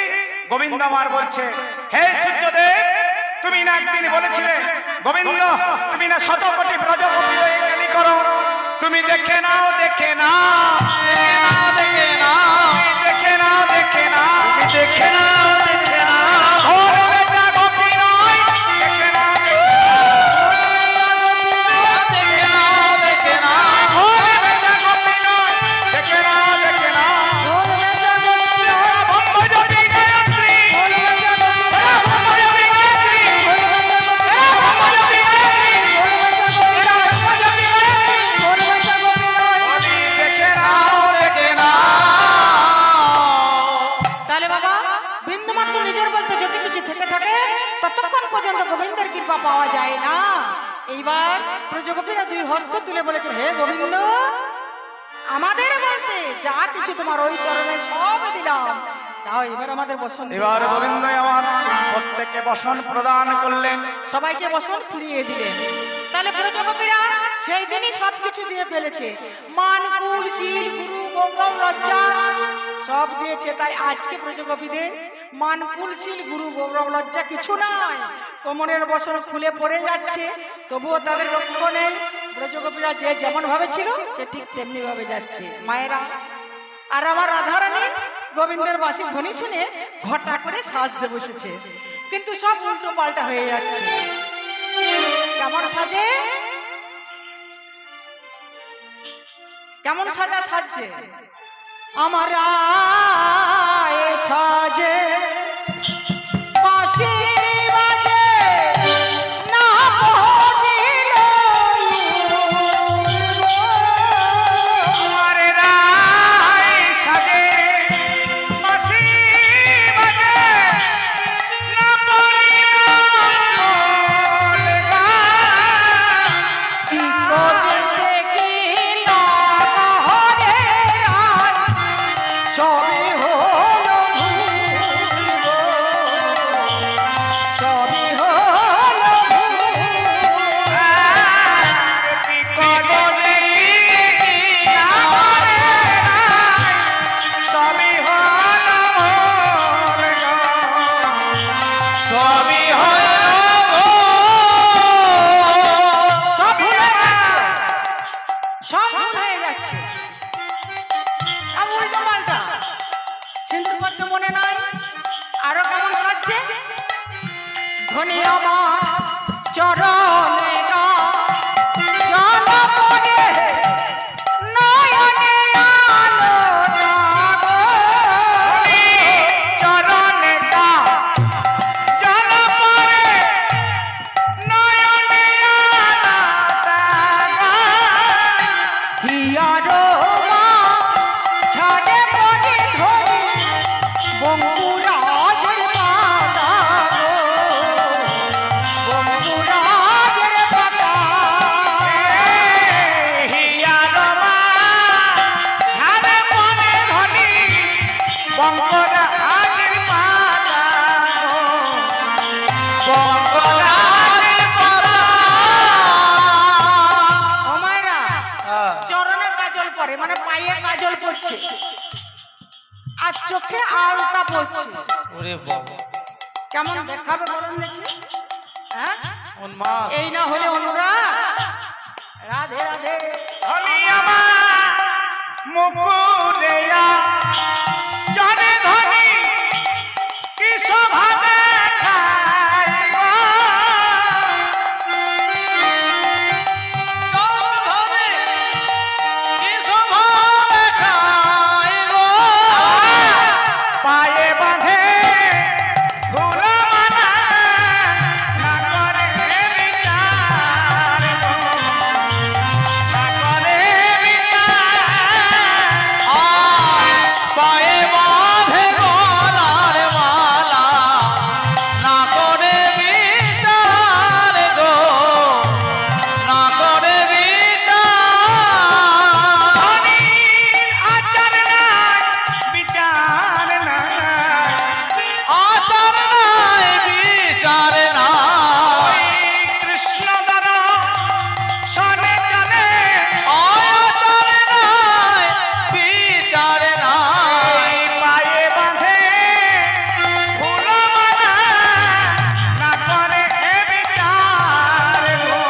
S5: গোবিন্দ আমার বলছে হে সূর্যদেব তুমি না একদিন বলেছিলে গোবিন্দ তুমি না 100 কোটি ব্রজগোপী হয়ে কেলি করো, তুমি দেখে নাও দেখে নাও
S2: দেখে নাও
S5: দেখে নাও দেখে নাও
S3: দেখে নাও দেখে নাও
S5: ওর বেটা গোপী নয়, দেখে নাও
S2: দেখে নাও দেখে নাও
S5: ওর বেটা গোপী নয়, দেখে নাও দেখে নাও ব্রহ্মজ্যোতি গায়ত্রী, ব্রহ্মজ্যোতি গায়ত্রী, ব্রহ্মজ্যোতি গায়ত্রী, দেখে নাও
S2: দেখে নাও।
S1: তাহলে বাবা বিন্দুমাত্র নিজের বলতে যদি কিছু থেকে থাকে ততক্ষণ পর্যন্ত গোবিন্দের কৃপা পাওয়া যায় না। এইবার ব্রজগোপীরা 2 হস্ত তুলে বলেছে হে গোবিন্দ আমাদের বলতে যা কিছু তোমার ওই চরণে সব দিলাম, দাও এবার আমাদের বসন দিও।
S5: এবার গোবিন্দ আমার প্রত্যেককে বসন প্রদান করলেন।
S1: সবাইকে বসন ফিরিয়ে দিলেন। তাহলে ব্রজগোপীরা সেই দিনই সবকিছু দিয়ে ফেলেছে, মান কুল শীল গুরু গৌরব লজ্জা সব দিয়েছে। তাই আজকে ব্রজগোপীদের মান কুল শীল গুরু গৌরব লজ্জা কিছু নাই, কোমরের বসন খুলে পড়ে যাচ্ছে, তবুও তাদের লক্ষ্য নেই। ব্রজগোপীরা যে যেমন ভাবে ছিল সে ঠিক তেমনি ভাবে যাচ্ছে। মায়েরা আর আমার রাধারানী গোবিন্দের বাঁশি ধ্বনি শুনে ঘটা করে সাজতে বসেছে, কিন্তু সব উল্টো পাল্টা হয়ে যাচ্ছে। কেমন সাজে, কেমন সাজা সাজছে আমার রায় সাজে বাঁশি বাজে না পড়িল
S5: আমার রায় সাজে বাঁশি বাজে না পড়িল
S1: কি করিতে কি না হরে রায় সবে হলো ভুল গো। সব হয়ে যাচ্ছে। আর উল্টো পাল্টা সিন্ধুর করতে মনে নাই। আরো কেমন সাজছে, ধনী আমার চরণে গা জল পড়ে নয়নে আলো জাগো।
S5: চরণে তা জল পড়ে নয়নে আলাদা
S1: হিয়ারো মা ঝাড়ে পড়ে ধরি বঙ্কুরাজের পাতা গো, বঙ্কুরাজের পাতা।
S5: হিয়া রমা ঝাড়ে পড়ে ধনি বঙ্গরা হাজির পাতা বঙ্গরাজের পাতা।
S1: ও মায়েরা,
S2: হ্যাঁ।
S1: চরণে কাজল পরে মানে পায়ে কাজল পড়ছে আর চোখে আলতা পড়ছে।
S2: ওরে বাবা,
S1: কেমন দেখাবে বলুন দেখি? হ্যাঁ,
S2: উন্মাদ।
S1: এই না হলে অনুরাগ। রাধে রাধে।
S5: ধনি আমার মুকুরেয়া জানে ধনি কি শোভা দেখায় গো। পায়ে বাঁধে ফুলমালা, না করে বিচার গো, না করে বিচার।
S2: পায়ে বাঁধে গলার মালা, না করে বিচার গো, না করে বিচার।
S5: ধনির আচার নাই, বিচার নাই।
S2: আচার নাই, বিচার নাই।
S5: কৃষ্ণ দ্বারা সনে চলে,
S2: আচার নাই, বিচার নাই।
S5: পায়ে বাঁধে ফুলমালা, না করে বিচার গো,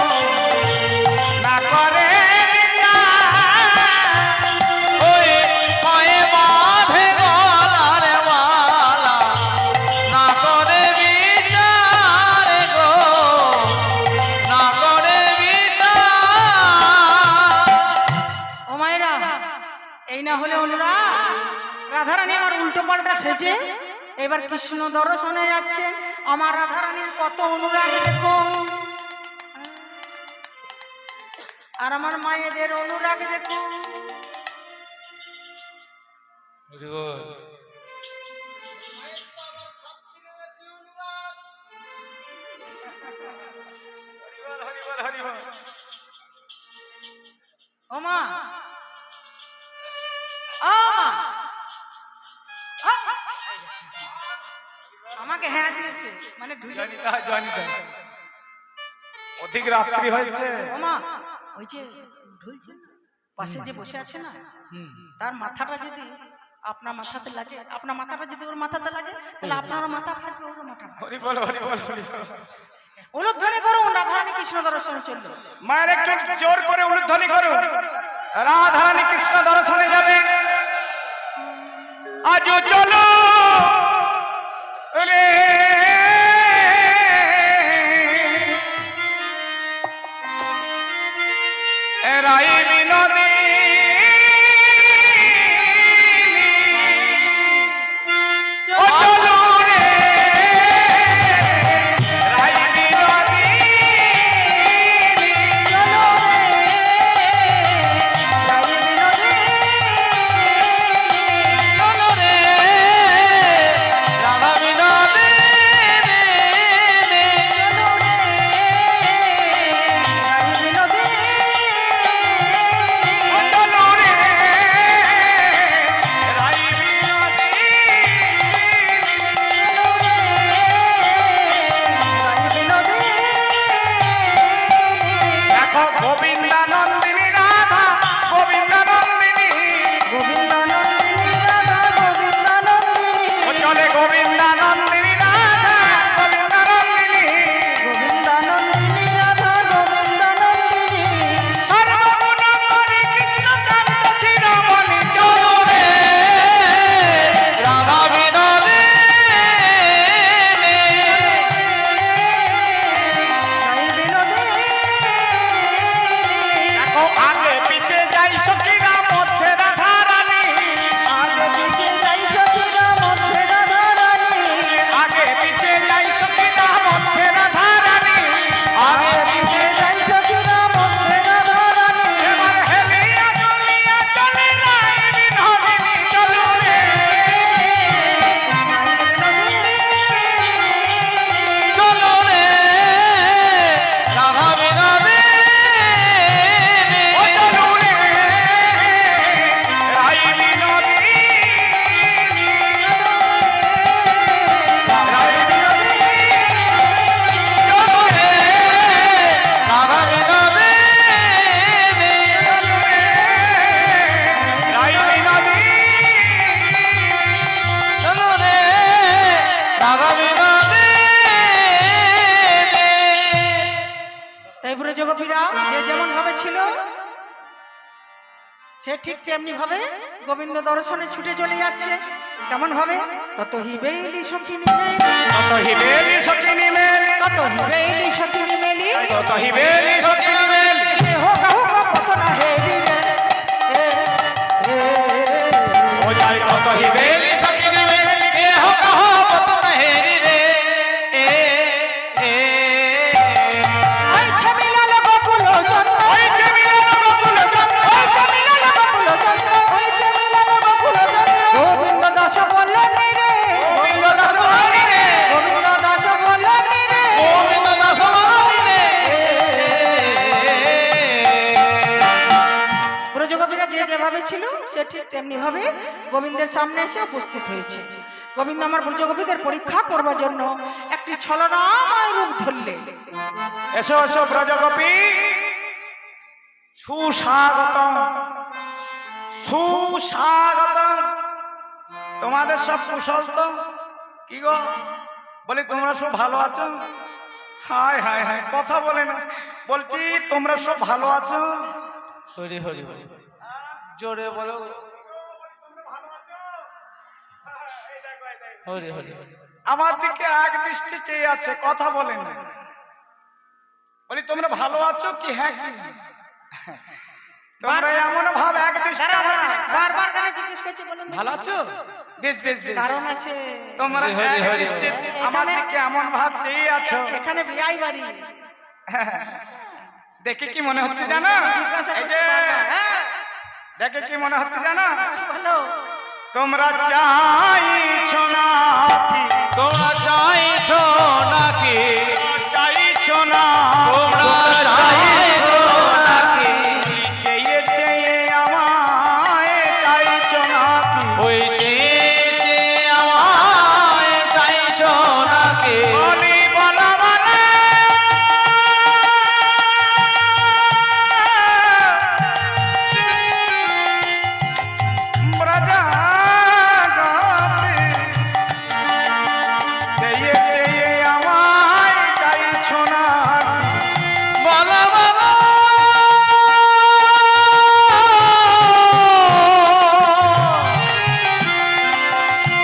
S5: না করে বিচার।
S2: ওই পায়ে বাঁধে গলার মালা, না করে বিচার গো, না করে বিচার।
S1: ও মায়েরা, এই না হলে অনুরাগ। রাধারানী আমার উল্টো পাল্টা সেজে এবার কৃষ্ণ দর্শনে যাচ্ছে। আমার রাধারানীর কত অনুরাগ দেখুন, আর আমার মায়েদের অনুরাগ দেখুন। ও মা, ও মা, আমাকে হ্যাঁ দিয়েছে মানে ঢুকে।
S5: অধিক রাত্রি হয়েছে।
S1: ও মা, ওই যে ঢুলছে পাশে যে বসে আছে না, তার মাথাটা যদি আপনার মাথাতে লাগে, আপনার মাথাটা যদি ওর মাথাতে লাগে, তাহলে আপনার মাথা ফাটবে, ওর মাথা ফাটবে।
S5: হরি বল, হরি বল, হরি বল।
S1: উলুধ্বনি করুন, রাধারানী কৃষ্ণ দর্শন চলল।
S5: মায়ের একটু জোর করে উলুধ্বনি করুন। রাধারানী কৃষ্ণ দর্শনে যাবে। আজও চলো রে রাই বিনোদী, ও চলো রে রাই বিনোদী,
S1: চলো রে, রাই বিনোদী।
S2: চলো রে রাধা বিনোদী।
S1: সে ঠিক তেমনি ভাবে গোবিন্দ দর্শনে ছুটে চলে যাচ্ছে। কেমন ভাবে? তত হিবেলি সখিনী মেলি,
S5: কত হিবেলি সখিনী মেলি,
S1: তত হিবেলি সখিনী মেলি,
S5: কত হিবেলি সখিনী মেলি,
S1: হোক হোক কত না হেরি রে
S5: ও যাই কত হিবেলি সখিনী মেলি,
S2: এ হো কাহো কত হেরি রে
S1: ওই ছমিলাল বকুল চন্দ্র,
S5: ওই যে মিলন বকুল চন্দ্র,
S1: ওই ছমিলাল বকুল চন্দ্র, ওই ছমিলাল বকুল চন্দ্র, গোবিন্দ দাস বললেন রে,
S5: গোবিন্দ দাস বলি রে,
S1: গোবিন্দ দাস বললেন রে,
S2: গোবিন্দ দাস বলি রে।
S1: ব্রজগোপীরা যে যেভাবে ছিল সে ঠিক তেমনি ভাবে গোবিন্দের সামনে এসে উপস্থিত হয়েছে। গোবিন্দ আমার ব্রজগোপীদের পরীক্ষা করবার জন্য একটি ছলনাময় রূপ ধরলেন।
S5: এসো এসো ব্রজগোপী, সুস্বাগতম সুস্বাগতম। তোমাদের সব কুশল তো? কি গো বলি, তোমরা সব ভালো আছো? হায় হায় হায়, কথা বলে না। বলছি তোমরা সব ভালো আছো?
S2: হরি হরি হরি, জোরে বলো। হরি হরি হরি।
S5: আমার দিকে এক দৃষ্টি চেয়ে আছে, কথা বলে না। বলি তোমরা ভালো আছো কি? হ্যাঁ কি না? তোমরা এমন ভাব এক দৃষ্টি
S1: দাঁড়া,
S5: আমার
S1: দাঁড়া,
S5: দিকে-
S1: বারবার কেন জিজ্ঞেস করছে বলুন?
S5: ভালো আছো? বেশ বেশ বেশ।
S1: কারণ আছে,
S5: তোমরা
S2: হরি হরি
S5: এক
S2: হরি
S5: দৃষ্টি
S2: হরি।
S5: আমার দিকে এমন ভাব চেয়ে আছো।
S1: এখানে বিয়াই বাড়ি।
S5: দেখে কি মনে হচ্ছে জানো?
S1: জিজ্ঞাসা
S5: এই
S1: করছে
S5: যে
S1: বারবার, হ্যাঁ,
S5: দেখে কি মনে হচ্ছে জানো?
S1: বলো।
S5: তোমরা চাইছো না কি?
S2: তোমরা চাইছো নাকি?
S5: চাইছো না
S2: তোমরা চাইছো নাকি?
S5: চেয়ে চেয়ে আমায় চাইছো না কি?
S2: ওই যে আমায় চাইছো নাকি?
S5: বলি বলা বলা ব্রজগোপী, চেয়ে চেয়ে আমায় চাইছো না কি?
S2: বলো বলো।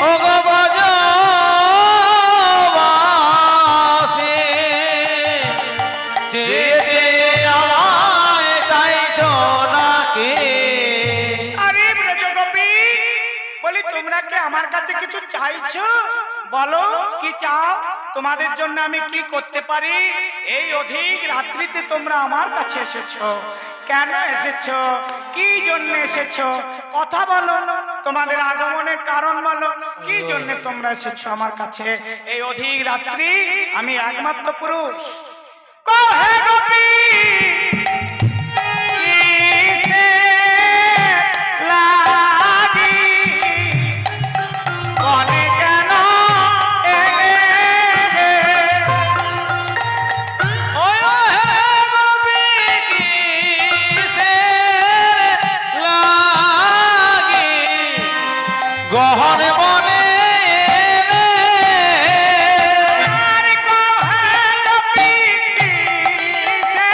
S2: ও গো ব্রজবাসী, চেয়ে চেয়ে আমায় চাইছো নাকি?
S5: আরে ব্রজগোপী, বলি তোমরা কি আমার কাছে কিছু চাইছো? বলো কি চাও? তোমাদের জন্য আমি কি করতে পারি? এই অধিক রাত্রিতে তোমরা আমার কাছে এসেছো, কেন এসেছো? কি জন্য এসেছো? কথা বলো, তোমাদের আগমনের কারণ বলো। কি জন্য তোমরা এসেছো আমার কাছে এই অধিক রাত্রি? আমি একমাত্র পুরুষ। কহে গোপী, কিসে লাগি বনে কেন এলে?
S2: ওই হে নবী কিসের লাগি গহন বনে এলে?
S5: আর কহে গোপী, কিসে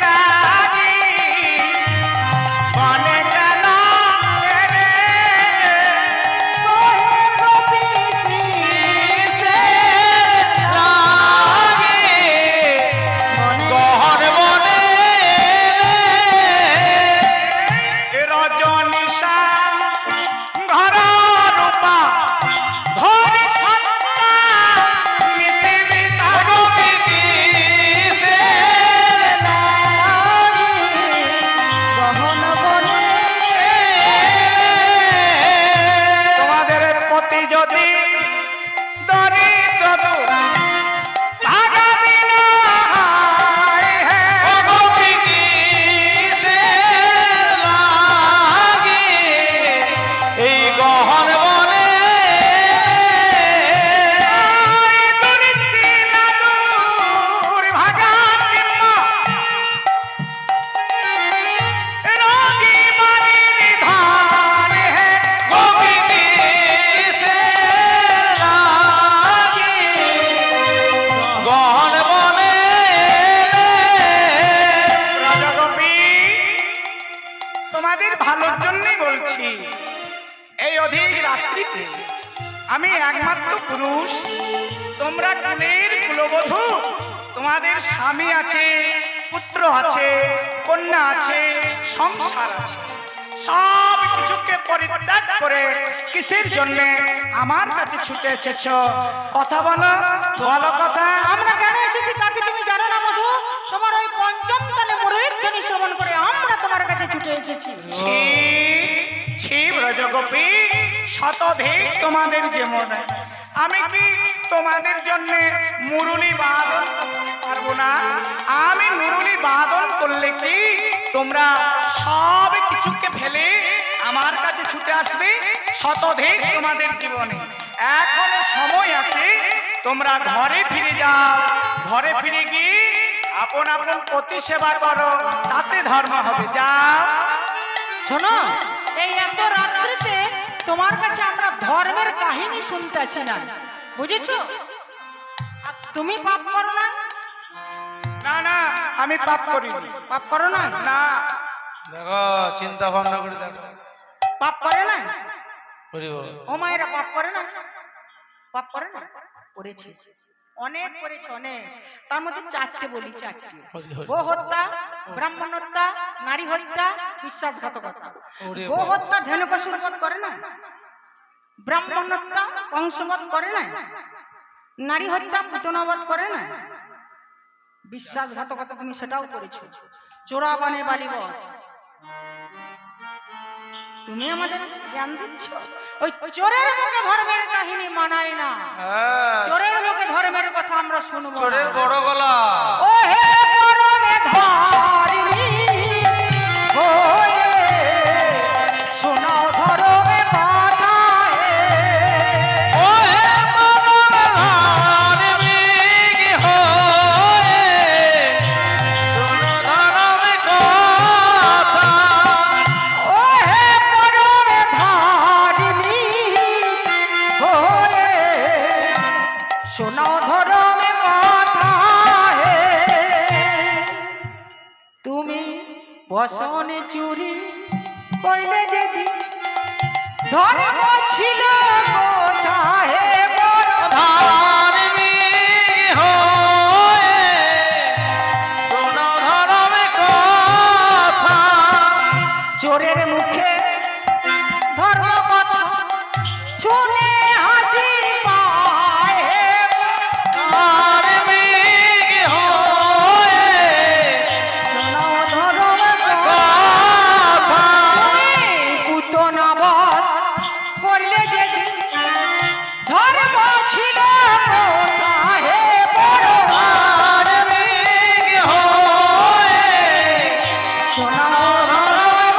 S5: লাগি বনে কেন এলে? কহে গোপী,
S2: কিসের লাগি গহন বনে এলে?
S5: রজনীশা ঘর রূপা ধরি সত্তা মিশে মিশা
S2: নবী কিসের লাগি গহন বনে এলে?
S5: তোমাদের প্রতি যদি দরিদ্র ভাগাবি না হে
S2: ও নবী কিসের লাগি এই গহন বনে
S5: ভাগাবি না তোমাদের ভালোর জন্যই বলছি। এই অধিক রাত্রিতে আমি একমাত্র পুরুষ, তোমরা কুলের কুলবধূ, তোমাদের স্বামী আছে, পুত্র আছে, কন্যা আছে, সংসার আছে, সব কিছুকে পরিত্যাগ করে কিসের জন্য আমার কাছে ছুটে এসেছ? কথা বলো, বলো কথা।
S1: আমরা কেন এসেছি তা কি তুমি জানো না মধু? তোমার ওই পঞ্চম তালে মুরলীর ধ্বনি শ্রবণ করে আমরা তোমার কাছে ছুটে এসেছি।
S5: ছি ছি ব্রজগোপী, শতধিক তোমাদের যে মনে, আমি কি তোমাদের জন্য মুরলী বাদন করতে পারবো না? আমি মুরলী বাদন করলে কি তোমরা সব কিছুকে ফেলে আমার কাছে ছুটে আসবে? শতধিক তোমাদের জীবনে এখনো সময় আছে, তোমরা ঘরে ফিরে যাও। ঘরে ফিরে গিয়ে আপন আপন পতি সেবা করো, তাতে ধর্ম হবে। যাও।
S1: শোনো, এই এত রাত্রিতে তোমার কাছে আমরা ধর্মের কাহিনী শুনতে আসি না, বুঝেছো? আর তুমি পাপ করো না?
S5: না না, আমি পাপ করিনি।
S1: পাপ করো না?
S5: না,
S2: দেখো চিন্তা ভাবনা করে দেখো।
S1: পাপ করে না?
S2: হরি বল।
S1: ও মায়েরা পাপ করে না? পাপ করে না? করেছে, অনেক করেছে, অনেক। তার মধ্যে চারটে বলি, চারটে:
S2: হরি হরি।
S1: গো হত্যা, ব্রাহ্মণ হত্যা, নারী হত্যা, বিশ্বাসঘাতকতা।
S2: ওরে
S1: গো
S2: বাবা।
S1: হত্যা ধেনু পশুর বধ করে না, ব্রাহ্মণ হত্যা বংশবধ করে না, নারী হত্যা পুতনাবধ করে না, বিশ্বাসঘাতকতা তুমি সেটাও করেছো, চোরাবানে বালিবধ। তুমি আমাদের জ্ঞান দিচ্ছ? ওই চোরের মুখে ধর্মের কাহিনী মানায় না,
S2: হ্যাঁ,
S1: চোরের মুখে ধর্মের কথা আমরা শুনবো না।
S2: চোরের বড় গলা।
S1: ও হে পরমে ধারিণী হয়ে শোনো ধর্মে কথা
S2: ও হে মনোধারিণী হয়ে শোনো ধর্মের কথা।
S1: ও হে পরমে ধারিণী হয়ে শোনো ধর্মে কথা তুমি বসনে চুরি কইলে যদি ধর্ম ছিল কোথায় বড়
S2: ধারিণী হয়ে শোনো ধর্মের কথা।
S1: চোরের মুখে ধর্ম কথা শুনে হাসি পায়
S2: ধারিণী হয়ে
S1: শোনো ধর্ম
S2: কথা।
S1: পুতনাবধ করলে যে ধর্ম ছিল কোথায় বড়
S2: ধারিণী হয়ে
S1: শোনো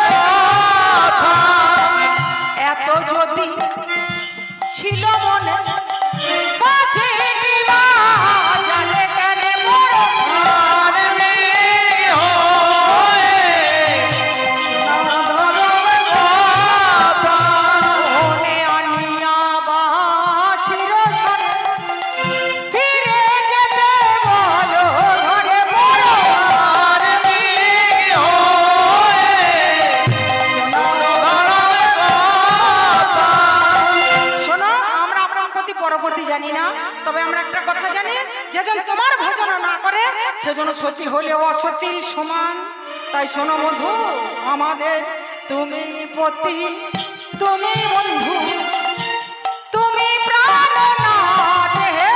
S2: কথা।
S1: এত যদি ছিল মনে বাসে নিবা জানে কেন বড়
S2: ধারিণী হয়ে কথা।
S1: মনে আনিয়া বাসির সনে ফিরে যেতে বলো ঘরে বড়
S2: ধারিণী হয়ে শোনো ধর্মের কথা।
S1: শোনো, আমরা আপনার প্রতি পরবর্তী জানি না, তবে আমরা একটা কথা জানি, যেজন তোমার ভজনা না করে সেজন সতী হলেও অসতীর সমান। তাই শোনো বন্ধু, আমাদের তুমি পতি, তুমি বন্ধু, তুমি প্রাণনাথ হে।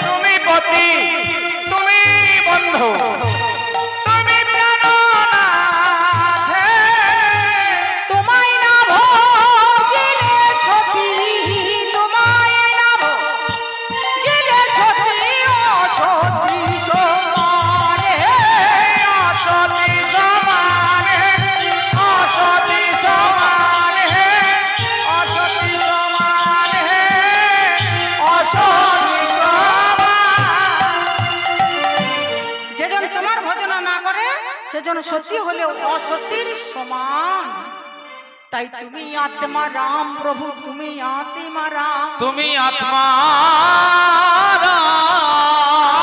S5: তুমি পতি, তুমি বন্ধু, তুমি প্রাণনাথ হে।
S1: তোমায় না ভজিলে সতী, তোমায় না ভজিলে সতী অসতী সমান হে।
S5: অসতি সমান হে, অসতি সমান হে, অসতি সমান হে, অসতি সমান।
S1: যেজন তোমার ভজনা না করে সেজন সতী হলেও অসতীর সমান। তাই তুমি আত্মা রাম প্রভু, তুমি আত্মা রাম,
S2: তুমি আত্মা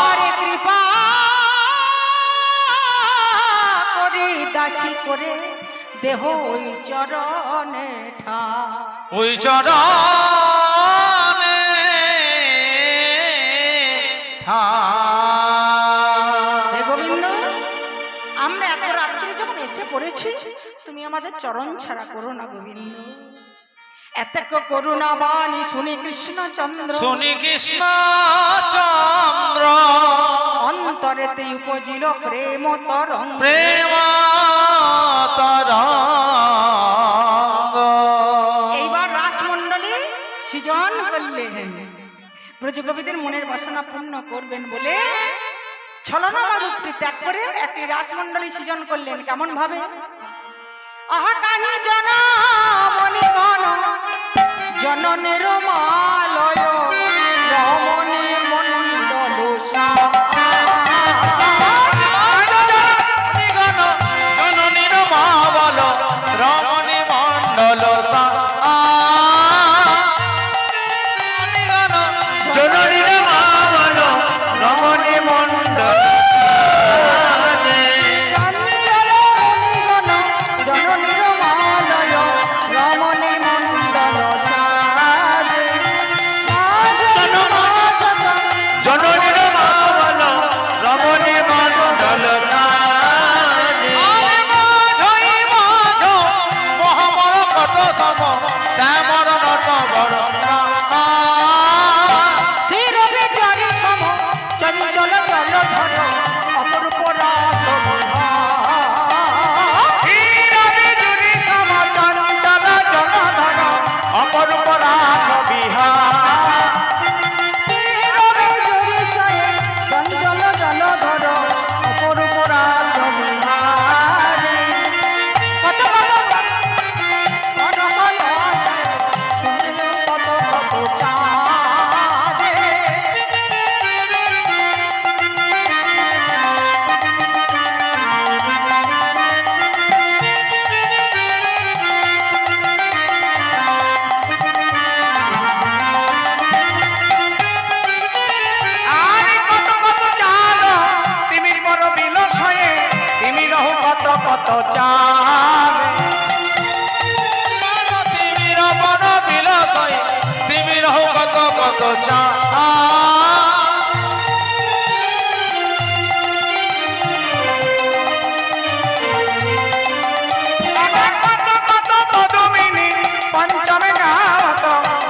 S1: আরে কৃপা করে বাসি করে দেহ ওই চরণে ঠাই।
S2: ওই চরণে ঠাই।
S1: হে গোবিন্দ, আমরা এত রাত্রি যখন এসে পড়েছি, তুমি আমাদের চরণ ছাড়া করো না গোবিন্দ। এত করুণা বাণী শুনি কৃষ্ণ চন্দ্র,
S2: শুনি কৃষ্ণ চন্দ্র
S1: অন্তরেতে উপজিল প্রেম তরঙ্গ।
S2: প্রেম তরঙ্গ।
S1: এইবার রাসমণ্ডলী সৃজন করলেন, ব্রজগোপীদের মনের বাসনা পূর্ণ করবেন বলে ছলনা বা রূপটি ত্যাগ করে একটি রাসমণ্ডলী সৃজন করলেন। কেমন ভাবে? আহা কাঞ্চনা মণিগণ জননের মালয় রমণী মণ্ডল
S2: জননীর মা বল রমণী মণ্ডল
S3: জননীর মা বলো রমণী মণ্ডল
S1: জননীর মালয় রমণী মণ্ডল
S3: জননীর মা বলো রমণী মণ্ডল
S2: মহামর কত সম শ্যামর নট বড়
S1: স্থির বিচারি সম চঞ্চল চল ধর অপরূপ রাস
S3: অপরূপ রাস বিহার
S1: চঞ্চল জল ধর অপরূপ রাস বিহারী। কত কত কত কত কত চাঁদে
S5: আরে কত কত চাঁদ তিমির বড় বিলস হয়ে তিমি রহু কত কত চাঁদ।
S2: তিমির বন বিলাস তিমির কত কত চা
S5: কত কত পদমিনী পঞ্চমে গাওত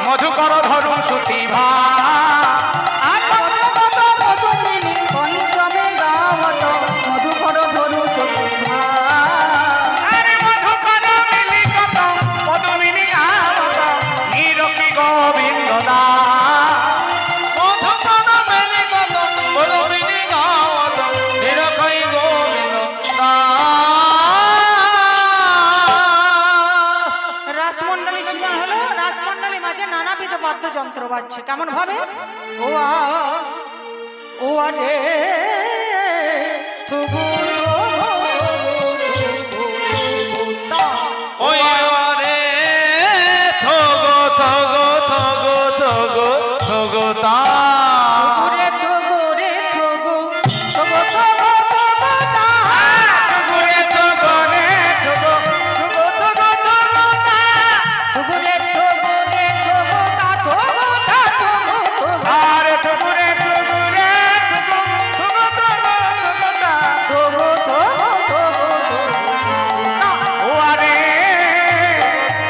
S5: মধুকর ধরু সুতি ভা।
S1: কত মধুমিনী পঞ্চমে গাওত মধুকর ধরু সুধা।
S5: আরে মধুকর মিলি কত পদমিনী গাওত নিরকি গোবিন্দ দা।
S2: মধুকন মেলি কত বলবিনি গাওত নিরখই গোবিন্দ দাস।
S1: রাসমণ্ডলী সৃজন হলো, রাসমণ্ডলী মাঝে নানাবিধ বাদ্যযন্ত্র বাজছে। কেমন ভাবে? ও ও রে থুগু
S2: ওই রে থগো থগো থগো থগো থগো তা
S1: রে থুগু রে থুগু থগু থগু থগু তা।
S5: গুরে তো গরে থুগো থুগো থুগো থুগো তা।
S1: থুগু রে থুগু রে থুগু তা থুগু তা থুগু থুগু।
S5: আরে থুগুরে থুগুরে থুগো থুগো থুগো থুগো তা।
S1: থুগু থুগু থুগু থুগু তা।
S5: ও আরে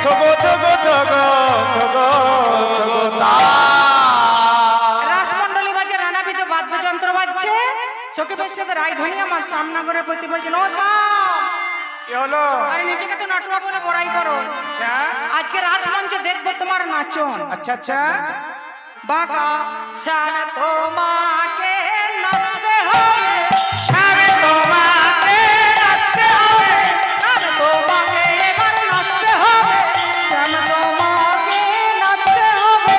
S5: থুগো থুগো থুগো থুগো থুগো তা।
S1: রাসমণ্ডলী বাজে নানাবিধ বাদ্যযন্ত্র বাজছে। সখী বৈষ্ণব রায়ধনী আমার সামনা করে প্রতি বলছেন, ও সাম,
S5: কি হলো?
S1: আরে নিজেকে তো নাটুয়া বলে বড়াই করো।
S5: আচ্ছা
S1: আজকে রাজমঞ্চে দেখবো তোমার নাচন।
S5: আচ্ছা আচ্ছা
S1: বাঁকা শ্যাম তোমাকে নাচতে হবে,
S5: সারে তোমাকে নাচতে হবে।
S1: শ্যাম তোমাকে এবার নাচতে হবে, শ্যাম তোমাকে নাচতে হবে।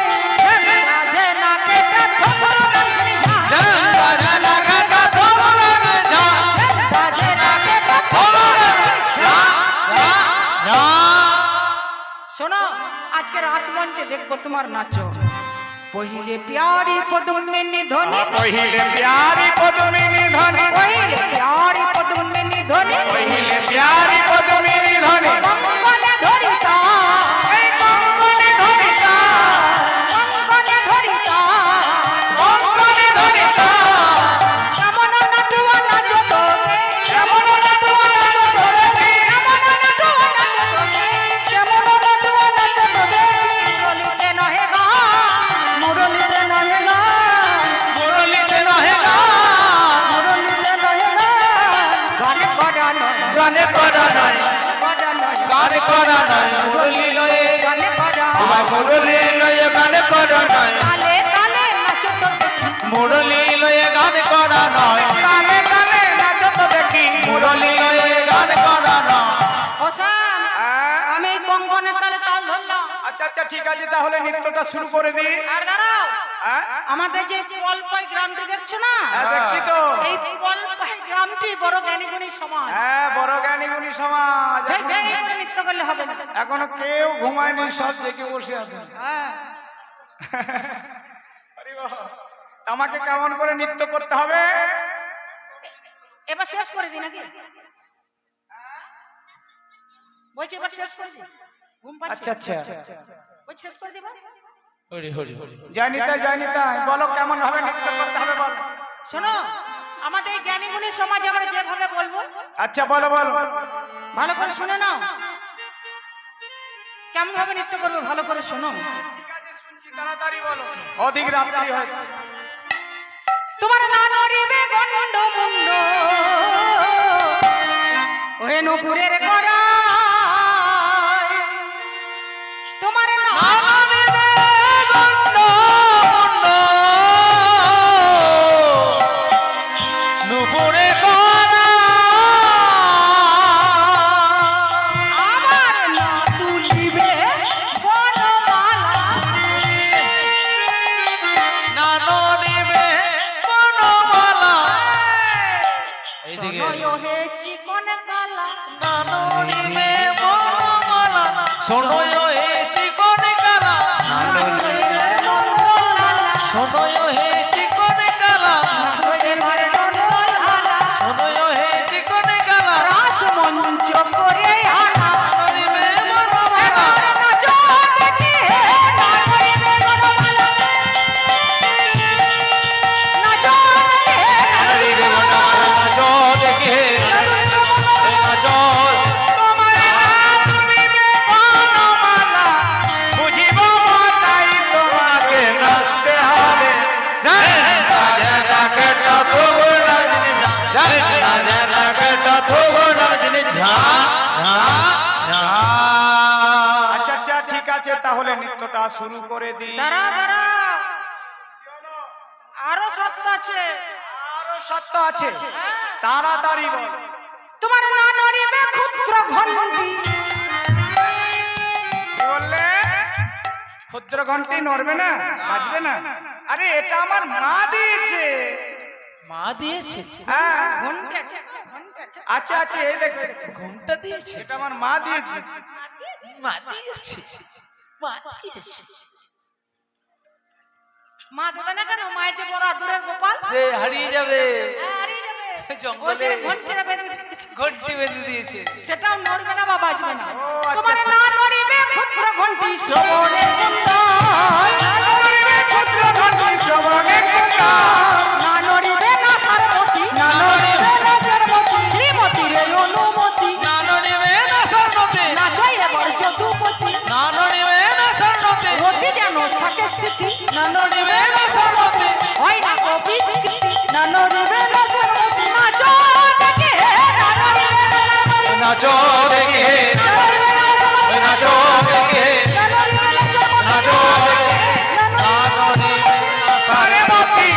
S1: রাজে নাকে ঠোকর নাচনি ঝা,
S2: জনতা জনা কাকা তোমরা যা
S1: রাজে নাকে ঠোকর নাচনি ঝা।
S2: যা
S1: শোনো, আজকে রাসমঞ্চে দেখবো তোমার নাচন। পहिले प्यारी पद्मिनी ध्वनि,
S5: पहिले प्यारी पद्मिनी ध्वनि,
S1: पहिले प्यारी पद्मिनी ধনি
S2: কহিলে প্যারি পদ্মিনী ধনি
S1: কঙ্কনে ধরিতা
S2: এই কঙ্কনে ধরিতা
S1: কঙ্কনে ধরিতা
S2: কঙ্কনে ধরিতা
S1: কেমন নাটুয়া নাচো তো
S2: এমন নাটুয়া নাচো তোরে
S1: কেমন নাটুয়া নাচো তো কেমন নাটুয়া নাচো তো মুরলিতে নহে গা মুরলিতে নহে গা
S2: মুরলিতে নহে গা
S1: মুরলিতে নহে গা গানে করা নয়
S2: গানে করা নয়
S1: করা নয়
S2: গানে করা নয় মুরলি লয়ে
S1: গানে করা
S3: আমার মুরলি লয়ে গান করো নয়
S1: তালে তালে নাচো তো
S2: মুরলি লয়ে গানে করা নয়
S5: তালে তালে নাচো তো দেখি
S2: মুরলি লয়ে গানে করা নয়
S1: ওসান
S5: হ্যাঁ?
S1: আমি এই কঙ্কনের তালে তাল ধরলাম
S5: আচ্ছা আচ্ছা ঠিক আছে তাহলে নৃত্যটা শুরু করে দিই
S1: আর দাঁড়াও
S5: হ্যাঁ
S1: আমাদের যে পলপাই গ্রামটি দেখছো না
S5: হ্যাঁ, দেখছি তো
S1: এই পলপাই গ্রামটি বড় জ্ঞানীগুণী সমাজ
S5: হ্যাঁ বড় জ্ঞানী গুণী সমাজ
S1: ধেই ধেই করে নৃত্য করলে হবে না
S5: এখনো কেউ ঘুমায়নি সব জেগে বসে আছে
S1: হ্যাঁ
S5: আরে বাহ। আমাকে কেমন করে নৃত্য করতে হবে
S1: এবার শেষ করে দিই নাকি বলছি এবার শেষ করে দিই ঘুম পাচ্ছে
S5: আচ্ছা আচ্ছা
S1: বলছি শেষ করে দিবা
S2: হরি হরি হরি
S5: জয়নিতা বলো কেমন ভাবে নৃত্য করতে হবে বলো
S1: শোনো আমাদের এই জ্ঞানীগুণী সমাজ আমরা যেভাবে বলবো
S5: আচ্ছা বলো বলো
S1: ভালো করে শুনে নাও কেমন ভাবে নৃত্য করবো ভালো করে শোনো
S5: ঠিক আছে শুনছি তাড়াতাড়ি বলো অধিক রাত্রি হয়েছে
S1: তোমার নানরিবে গন্ড মুন্ড ওহে নুপুরের করা তোমার নানরিবে
S2: গন্ড মুন্ড নুপুরে করা
S1: আমার না তুলিবে বনমালা
S2: নানরিবে বনমালা এইদিকে
S1: নয় হে চিকন কালা
S2: নানরিবে বনমালা শোনোয় হে চিকন কালা শোনোয় হে চিকন কালা শোনোয় হে চিকন কালা
S1: রাসমঞ্চ করে আনা
S2: নানরিবে বনমালা
S1: নাচো দেখি নাচরিবে বনমালা নাচো দেখি
S2: নাচো দেখি হে নাচো
S5: বুঝিব তাই তোমাকে
S3: তোমাকে নাচতে হবে রাজা রাকেটা থোগো রাজনি রাজা রাকেটা থোগো রাজনি ঝা ঝা ঝা
S5: আচ্ছা আচ্ছা ঠিক আছে তাহলে নৃত্যটা শুরু করে দিই
S1: দাঁড়া দাঁড়া আরো সত্য আছে
S5: আরো সত্য আছে তাড়াতাড়ি বল
S1: তোমার না নড়িবে ক্ষুদ্র ঘণ্টি
S5: কি বললে ক্ষুদ্র ঘন্টি নড়বে না বাজবে না আরে এটা আমার মা দিয়েছে
S2: মা দিয়েছে
S5: হ্যাঁ
S1: ঘণ্টি আছে ঘণ্টি আছে
S5: আচ্ছা আচ্ছা এই দেখো
S2: ঘন্টা দিয়েছে
S5: এটা আমার মা দিয়েছে
S2: মা দিয়েছে মা দিয়েছে
S1: মা দেবে না কেন মায়ের যে বড় আদরের গোপাল
S2: সে হারিয়ে যাবে
S1: হ্যাঁ, হারিয়ে যাবে।
S2: জঙ্গলে।
S1: ওই যে ঘণ্টিটা বেঁধে দিয়েছে।
S2: ঘন্টি বেঁধে দিয়েছে
S1: সেটাও নড়বে না বা বাজবে না
S5: ও, আচ্ছা,
S1: তোমার
S5: আচ্ছা।
S1: না নড়িবে ক্ষুদ্র ঘণ্টি শ্রবণের কুণ্ডল
S5: ক্ষুদ্র ঘন্টি শ্রবণের কুণ্ডল।
S1: না নড়িবে না সারমতি না নড়িবে না সারমতি শ্রীমতী রে অনুমতি
S2: নাননিবে না সর্বতে
S1: না জয় এবার যদুপতি
S2: নাননিবে না সর্বতে
S1: রতি যেন থাকে স্থিতি না
S2: নাননিবে না সর্বতে
S1: হয় না কবি কীর্তি না নড়িবে না সারমতি না জয় দেখে না নড়িবে না সারমতি
S2: নাচো দেখি হে
S1: না নড়িবে না সারমতি
S2: নাচো দেখি হে
S1: না নড়িবে না সারমতি
S2: নাচো দেখি হে নাননিবে না সর্বতে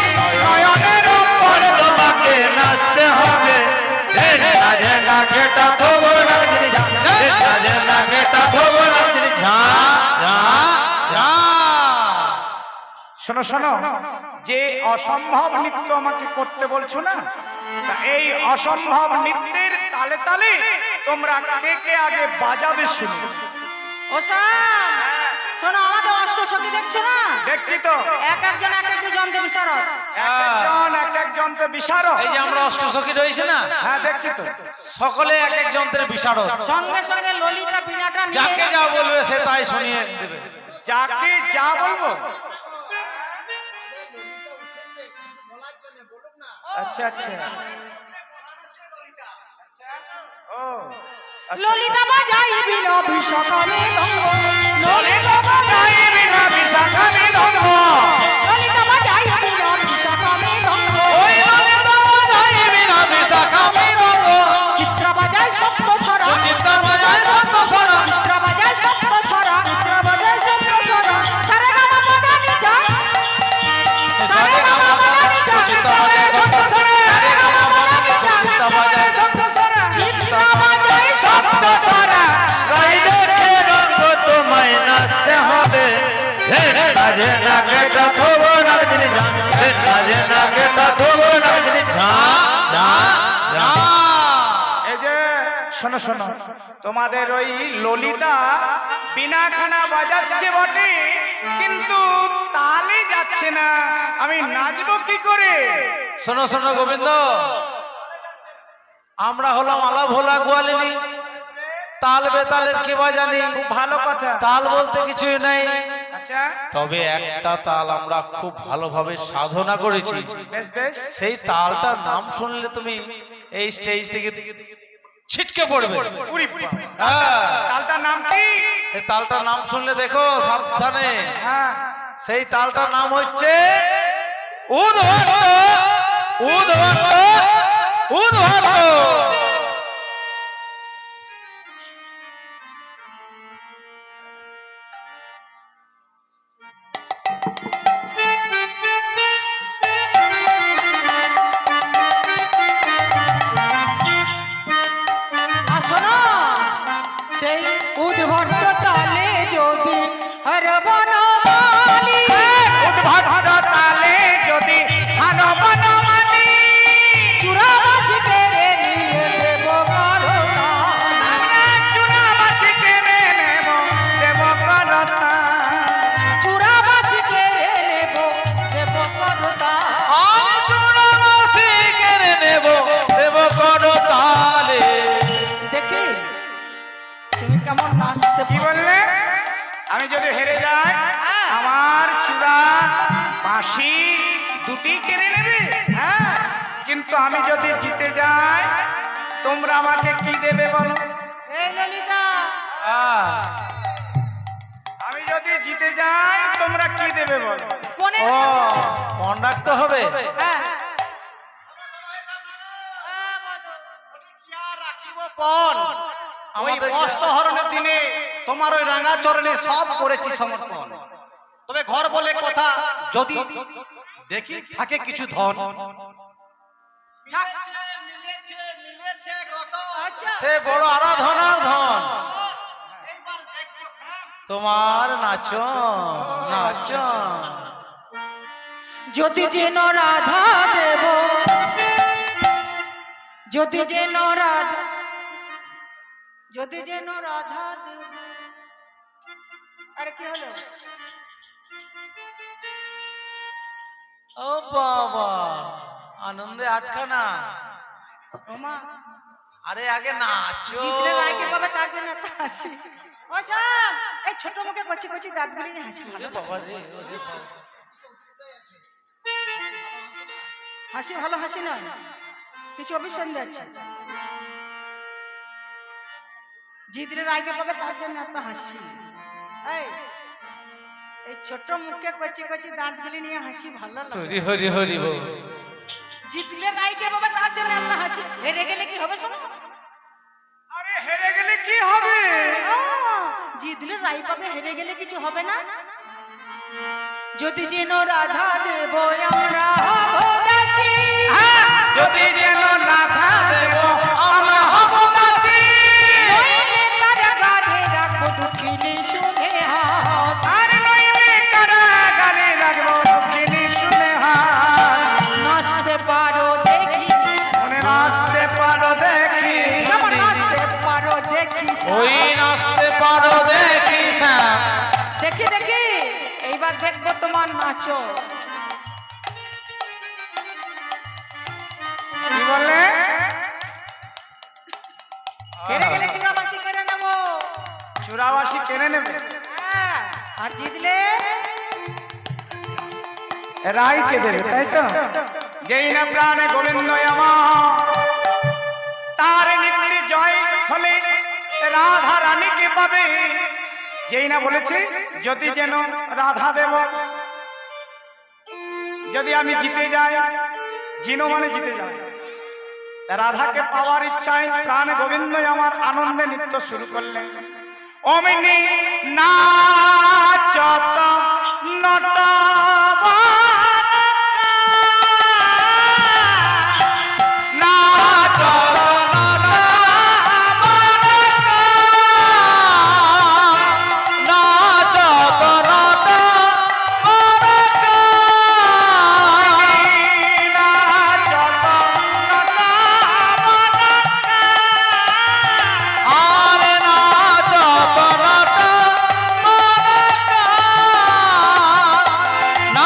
S5: নয়নের
S3: বল তোমাকে নাচতে হবে রাজা রাকেটা থোগো রাজনি রাজা রাকেটা থোগো রাজনি ঝা ঝা
S2: যা
S5: শোনো শোনো যে অসম্ভব নৃত্য আমাকে করতে বলছো না তা এই অসম্ভব নৃত্যের তালে তালে তোমরা কে কে আগে বাজাবে শুনো
S1: ও শাম শোনো আমাদের অষ্ট সখী দেখছো না
S5: দেখছি তো
S1: এক একজন এক একটু যন্ত্র বিশারদ
S5: এক একজন তো বিশারদ।
S2: এই যে আমরা অষ্টসখী রয়েছে না,
S5: হ্যাঁ দেখছি তো।
S2: সকলে এক এক যন্ত্রের বিশারদ।
S1: সঙ্গে সঙ্গে ললিতা বিনাটা
S2: যাকে যা বলবে সে তাই শুনিয়ে দেবে।
S5: যাকে যা বলবো। আচ্ছা আচ্ছা। ও
S1: ললিতা বাজাই বিনা বিশাখামে দঙ্গ,
S5: ললিতা বাজাই বিনা বিশাখামে দঙ্গ,
S1: ললিতা বাজাই বিনা বিশাখামে দঙ্গ,
S2: ওই ললিতা বাজাই বিনা বিশাখামে দঙ্গ,
S1: চিত্রা বাজাই সপ্ত স্বরা,
S2: চিত্রা বাজাই সপ্ত স্বরা,
S1: চিত্রা বাজাই সপ্ত স্বরা, চিত্রা বাজাই সপ্ত স্বরা, সারে গামা পাদা নিসা, সারে গামা পাদা নিসা,
S2: চিত্রা বাজাই সপ্ত স্বরা, সারে গামা পাদা নিসা, চিত্রা বাজাই সপ্ত স্বরা,
S1: চিত্রা বাজাই সপ্ত স্বরা।
S3: গাই দেখে রঙ্গ তোমায় নাচতে হবে, হে নাচে না কেটা থোবো নাচনি ঝাঁ, হে নাচে না কেটা থোবো নাচনি ঝাঁ ঝাঁ ঝাঁ।
S5: এই যে শোনো শোনো, তোমাদের ওই ললিতা বিনাখানা বাজাচ্ছে বটে, কিন্তু তালে যাচ্ছে না। আমি নাচবো কি করে?
S2: শোনো শোনো গোবিন্দ, আমরা হলাম আলা ভোলা গোয়ালিনী, তাল বেতালের কি বাজানি।
S5: খুব ভালো কথা।
S2: তাল বলতে কিছুই নাই,
S5: আচ্ছা
S2: তবে একটা তাল আমরা খুব ভালোভাবে সাধনা করেছি।
S5: বেশ বেশ।
S2: সেই তালটার নাম শুনলে তুমি এই স্টেজ থেকে ছিটকে পড়বে।
S5: উরি বাবা।
S2: হ্যাঁ,
S5: তালটার নাম কি?
S2: এই তালটার নাম শুনলে দেখো সাবধানে,
S5: হ্যাঁ
S2: সেই তালটার নাম হচ্ছে উদ্ভট উদ্ভট উদ্ভট।
S1: আসো না, সেই উদ্ভট তালে যদি হর বনমালী,
S5: উদ্ভট তালে যদি হানো বনমালী,
S1: চূড়াবাসীকে রে নিয়ে দেব করতাল,
S5: আমরা চূড়াবাসীকে নেব দেব করতাল।
S1: চূড়াবাসীকে রে নেব দেব করতাল।
S2: আমি চূড়াবাসী কেড়ে নেব দেব করো তালে।
S1: দেখি তুমি কেমন নাচতে
S5: কি
S1: পারো।
S5: বললে? আমি যদি হেরে যাই আমার চূড়া বাঁশি দুটি কেড়ে নেবে,
S1: হ্যাঁ,
S5: কিন্তু আমি যদি জিতে যাই তোমরা আমাকে কি দেবে বলো?
S1: এই ললিতা,
S5: আমি যদি জিতে যাই তোমরা কি দেবে বলো?
S1: কোনে
S2: ও কন্ডাক্ট তো হবে।
S1: হ্যাঁ
S4: কি আর রাখিব পণ? ওই
S2: আমাদের
S4: বস্ত্রহরণের দিনে তোমার ওই রাঙা চরণে সব করেছি সমর্পণ। তবে ঘর বলে কথা, যদি দেখি থাকে কিছু ধন, মিলেছে রতন।
S1: আচ্ছা,
S2: সে বড় আরাধনার ধন।
S4: এইবার দেখবো শ্যাম।
S2: তোমার নাচন নাচন
S1: যদি যেন রাধা দেব, যদি যেন রাধা, যদি যেন রাধা দেব। আরে কি হলো?
S2: ও বাবা, আনন্দে আটখানা।
S1: ওমা,
S2: আরে আগে নাচো।
S1: জিতলে রায়কে পাবে তার জন্য এত হাসি। ও শ্যাম, এই ছোট মুখে কচি কচি দাঁতগুলি নিয়ে হাসি ভালো লাগে।
S2: বাবা রে, ওরে বাবা।
S1: হাসি ভালো হাসি নয়, কিছু অভিসন্ধি আছে। জিতলে রায়কে পাবে তার জন্য এত হাসি। এই ছোট মুখে কচি কচি দাঁতগুলি নিয়ে হাসি ভালো লাগে।
S2: হরি হরি হরি বল।
S1: জিতলে রায়কে পাবে তার জন্য এত হাসি। হেরে গেলে কি হবে শোনো?
S5: আরে হেরে গেলে কি হবে?
S1: জিতলে রায় পাবে, হেরে গেলে কিছু হবে না। যদি যেন রাধা দেব আমরা হব দাসী,
S5: যদি যেন রাধা দেব আমরা হব দাসী,
S1: নইলে কারাগারে রাখবো দুঃখিনী শুনে হাস।
S5: আর নইলে কারাগারে রাখবো দুঃখিনী শুনে হাস।
S1: নাচতে পারো দেখি,
S5: মনে নাচতে পারো দেখি,
S1: কেমন নাচতে পারো দেখি,
S2: ওই নাচতে পারো দেখি শ্যাম।
S1: দেখি দেখি, এইবার দেখবো তোমার নাচো।
S5: বললে
S1: হেরে গেলে চূড়াবাসী কেড়ে নেবো।
S5: চুরাবাসী কেড়ে নেবে,
S1: হ্যাঁ, আর জিতলে
S5: রাইকে দেবে, তাই তো? যেই না প্রাণে গোবিন্দ আমার, তার নিত্যে জয় হলে রাধা রানীকে পাবে। যেই না বলেছে যদি যেন রাধা দেব, যদি আমি জিতে যাই, জিনো মানে জিতে যাই, রাধাকে পাওয়ার ইচ্ছায় প্রাণ গোবিন্দ আমার আনন্দে নৃত্য শুরু করলেন। অমিনি নাচত নটবর
S2: না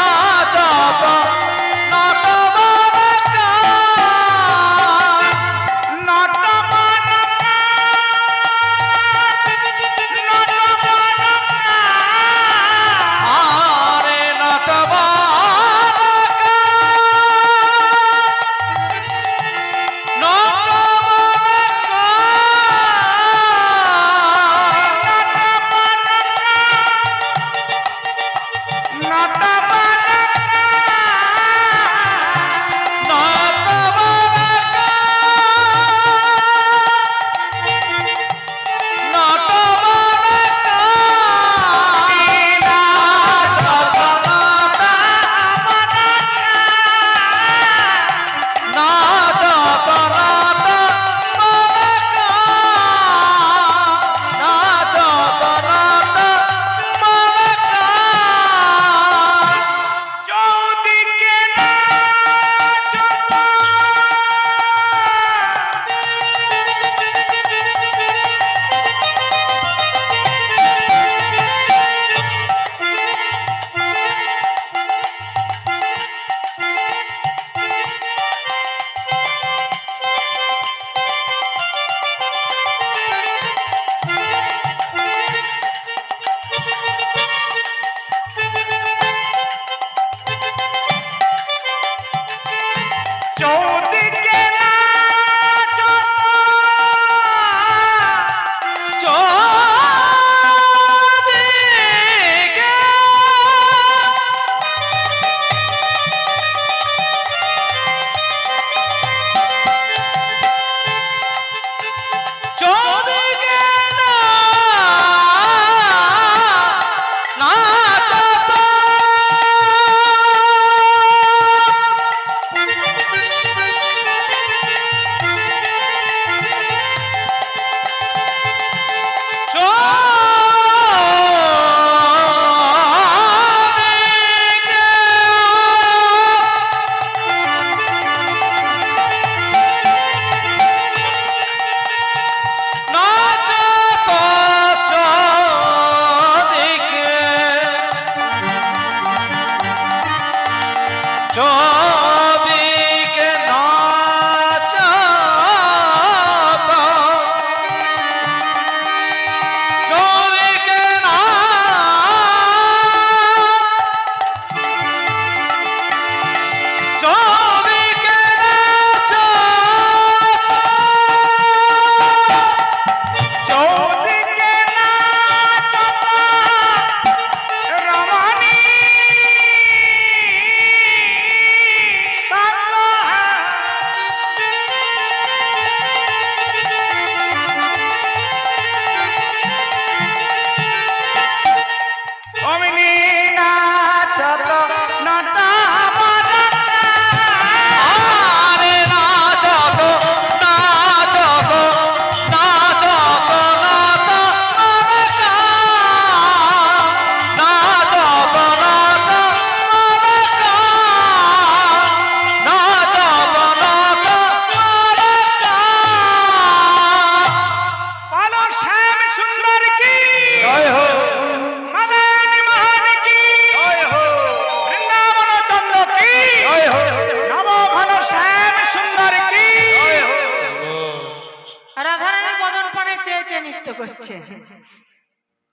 S1: করছে।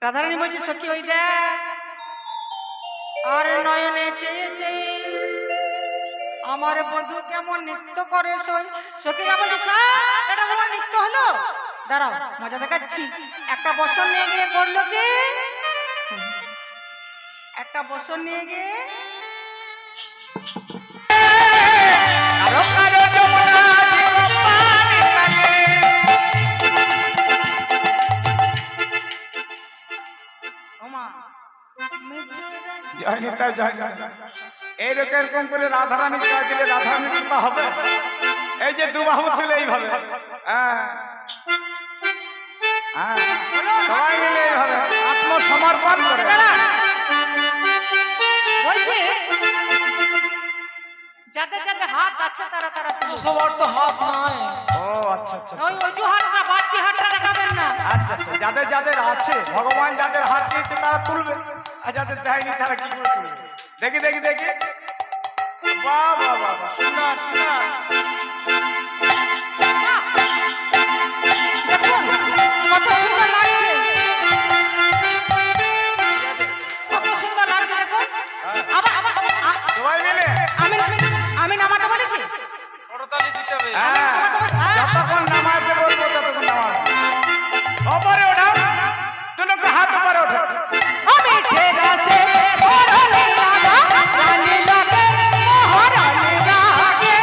S1: রাধারানী বলছে সখী ওই দেখ, আর নয়নে চেয়ে চেয়ে আমার বধূ কেমন নৃত্য করে। সখীরা বলছে স্যার এটা তোমার নৃত্য হলো, দাঁড়াও মজা দেখাচ্ছি। একটা বসন নিয়ে গিয়ে করলো কি, একটা বসন নিয়ে গিয়ে
S5: এইরকম করে রাধারানী কাজ দিলে রাধারানী কৃপা হবে। এই যে দু বাহু তুলে এইভাবে, হ্যাঁ হ্যাঁ, সবাই মিলে এইভাবে আত্মসমর্পণ করে।
S1: বলছে যাদের যাদের হাত আছে তারা তারা তুলবে।
S2: সবার তো হাত নাই।
S5: ও আচ্ছা আচ্ছা
S1: ওই অজু হাতটা বাড়তি হাতটা দেখাবেন না।
S5: আচ্ছা আচ্ছা, যাদের যাদের আছে ভগবান যাদের হাত দিয়েছে তারা তুলবে, আর যাদের দেয়নি তারা কি করে তুলবে? দেখি দেখি দেখি, বাহ বাহ বাহ বাহ, সুন্দর সুন্দর।
S1: দেখুন কত সুন্দর লাগছে, কত সুন্দর লাগছে দেখুন। আবার আবার
S5: সবাই মিলে
S1: আমি আমি নামাতে বলেছি।
S2: করতালি দিতে হবে।
S5: হ্যাঁ, যতক্ষণ নামাজে বলবো ততক্ষণ নামাজ। ওপরে ওঠাও, দুটো হাত উপরে ওঠাও।
S1: আমি ঠেলা সে ভরলে লাগা রানী লাগে মহারানী লাগে,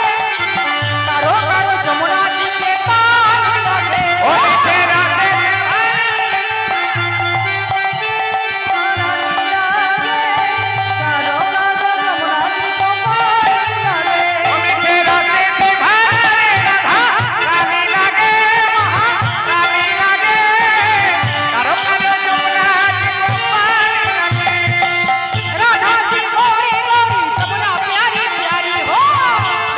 S1: কারো কারো যমুনা জিকে পার লাগে।
S5: ও তেরা
S1: কারো কারো যমুনা জিকে পার লাগে।
S5: মিঠে রাতে ভারে রাধা রানী লাগে, মহারানী লাগে, কারো কারো যমুনা জিকে পার লাগে।
S1: राधा जी गोरी गोरी जमुना प्यारी प्यारी हो,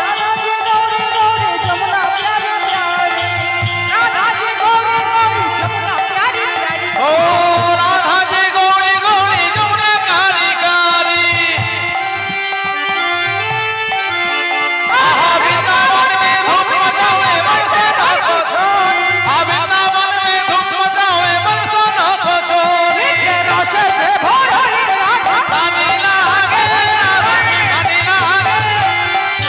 S1: राधा जी गोरी गोरी जमुना प्यारी प्यारी, राधा जी गोरी गोरी जमुना प्यारी प्यारी।
S2: ও রাধা জি গৌরী গৌরী যমুনা কারি কারি, আহা বৃন্দাবন মে ধূপ মচাওয়ে বরসে নাচো ছোরি, আহা বৃন্দাবন মে ধূপ মচাওয়ে বরসে নাচো ছোরি,
S1: रसे से भरले राधा
S2: রানী লাগে রানী লাগে,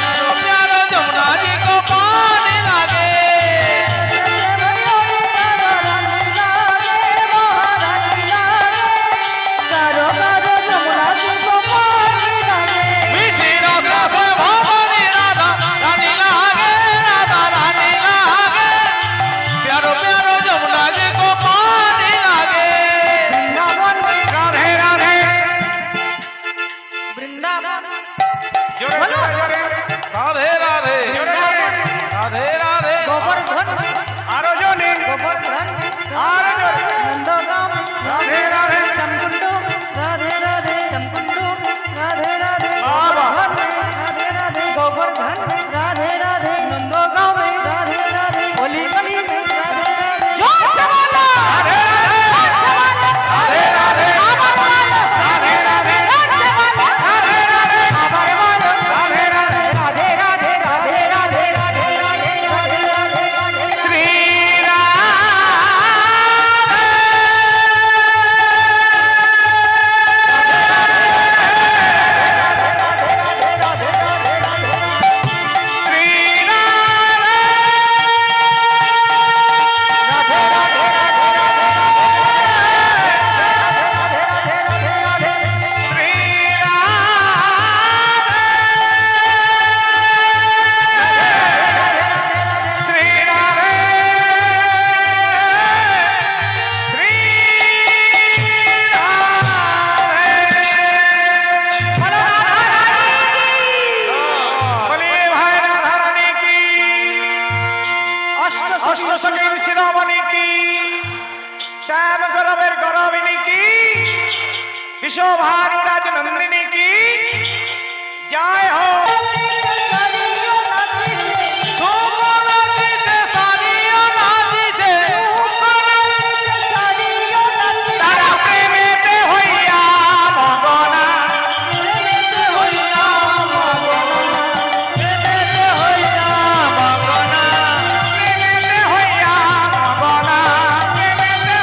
S2: प्यारो प्यारो যমুনা জি को पानी लागे।
S1: कारो कारो जमुना जी को पानी लागे।
S2: मीठी रस से भवनी राधा रानी लागे, राधा रानी लागे, प्यारो प्यारो যমুনা जी को पानी लागे।
S1: वृंदावन
S5: राधे राधे,
S1: वृंदावन
S5: जोरे जोरे जोरे,
S2: राधे राधे
S5: जोरे जोरे,
S2: राधे राधे
S1: गोवर्धन
S5: आरो जोने,
S1: गोवर्धन
S5: आरो जोरे,
S1: नंदगाम
S5: राधे राधे,
S1: समकुंडो राधे राधे समकुंडो राधे राधे
S5: बाबा।
S1: राधे राधे गोवर्धन राधे राधे नंदगांव में राधे राधे होली गली में राधे राधे जोर से बोलो
S5: राधे राधे,
S1: राधे राधे आभार मानो
S5: राधे राधे,
S1: जोर से बोलो
S5: राधे राधे,
S1: आभार मानो
S5: राधे राधे,
S1: राधे राधे राधे राधे राधे राधे राधे राधे राधे
S5: श्री অষ্টসখীর শিরোমণি কি, শ্যাম গরবের গরবিনী কি, বিশ্বভানু রাজনন্দিনী কি, জয় হো।
S2: সোমো নাচিছে সারিও নাচিছে,
S5: তারা প্রেমেতে হইয়া মগনা,
S2: হইয়া
S5: প্রেমেতে হইয়া মগনা, প্রেমেতে হইয়া মগনা, প্রেমেতে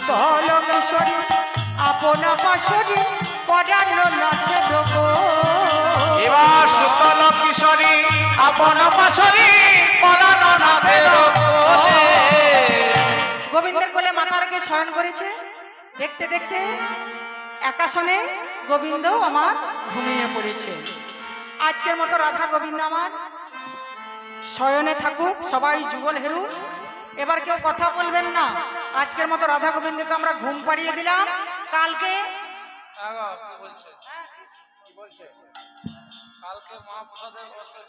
S1: সুতল কিশোরী আপন পাশরী পরানো নাথে রোগো।
S2: এবার সুতল কিশোরী আপন পাশরী পরানো নাথের কোলে।
S1: গোবিন্দের কোলে মাথা রেখে শয়ন করেছে। দেখতে দেখতে একাশনে গোবিন্দ আমার ঘুমিয়ে পড়েছে। আজকের মতো রাধা গোবিন্দ আমার শয়নে থাকুক, সবাই যুগল হেরুন। এবার কেউ কথা বলবেন না। আজকের মতো রাধা গোবিন্দকে আমরা ঘুম পাড়িয়ে দিলাম। কালকে
S2: কি বলছে কালকে মহাপ্রসাদের ব্যবস্থা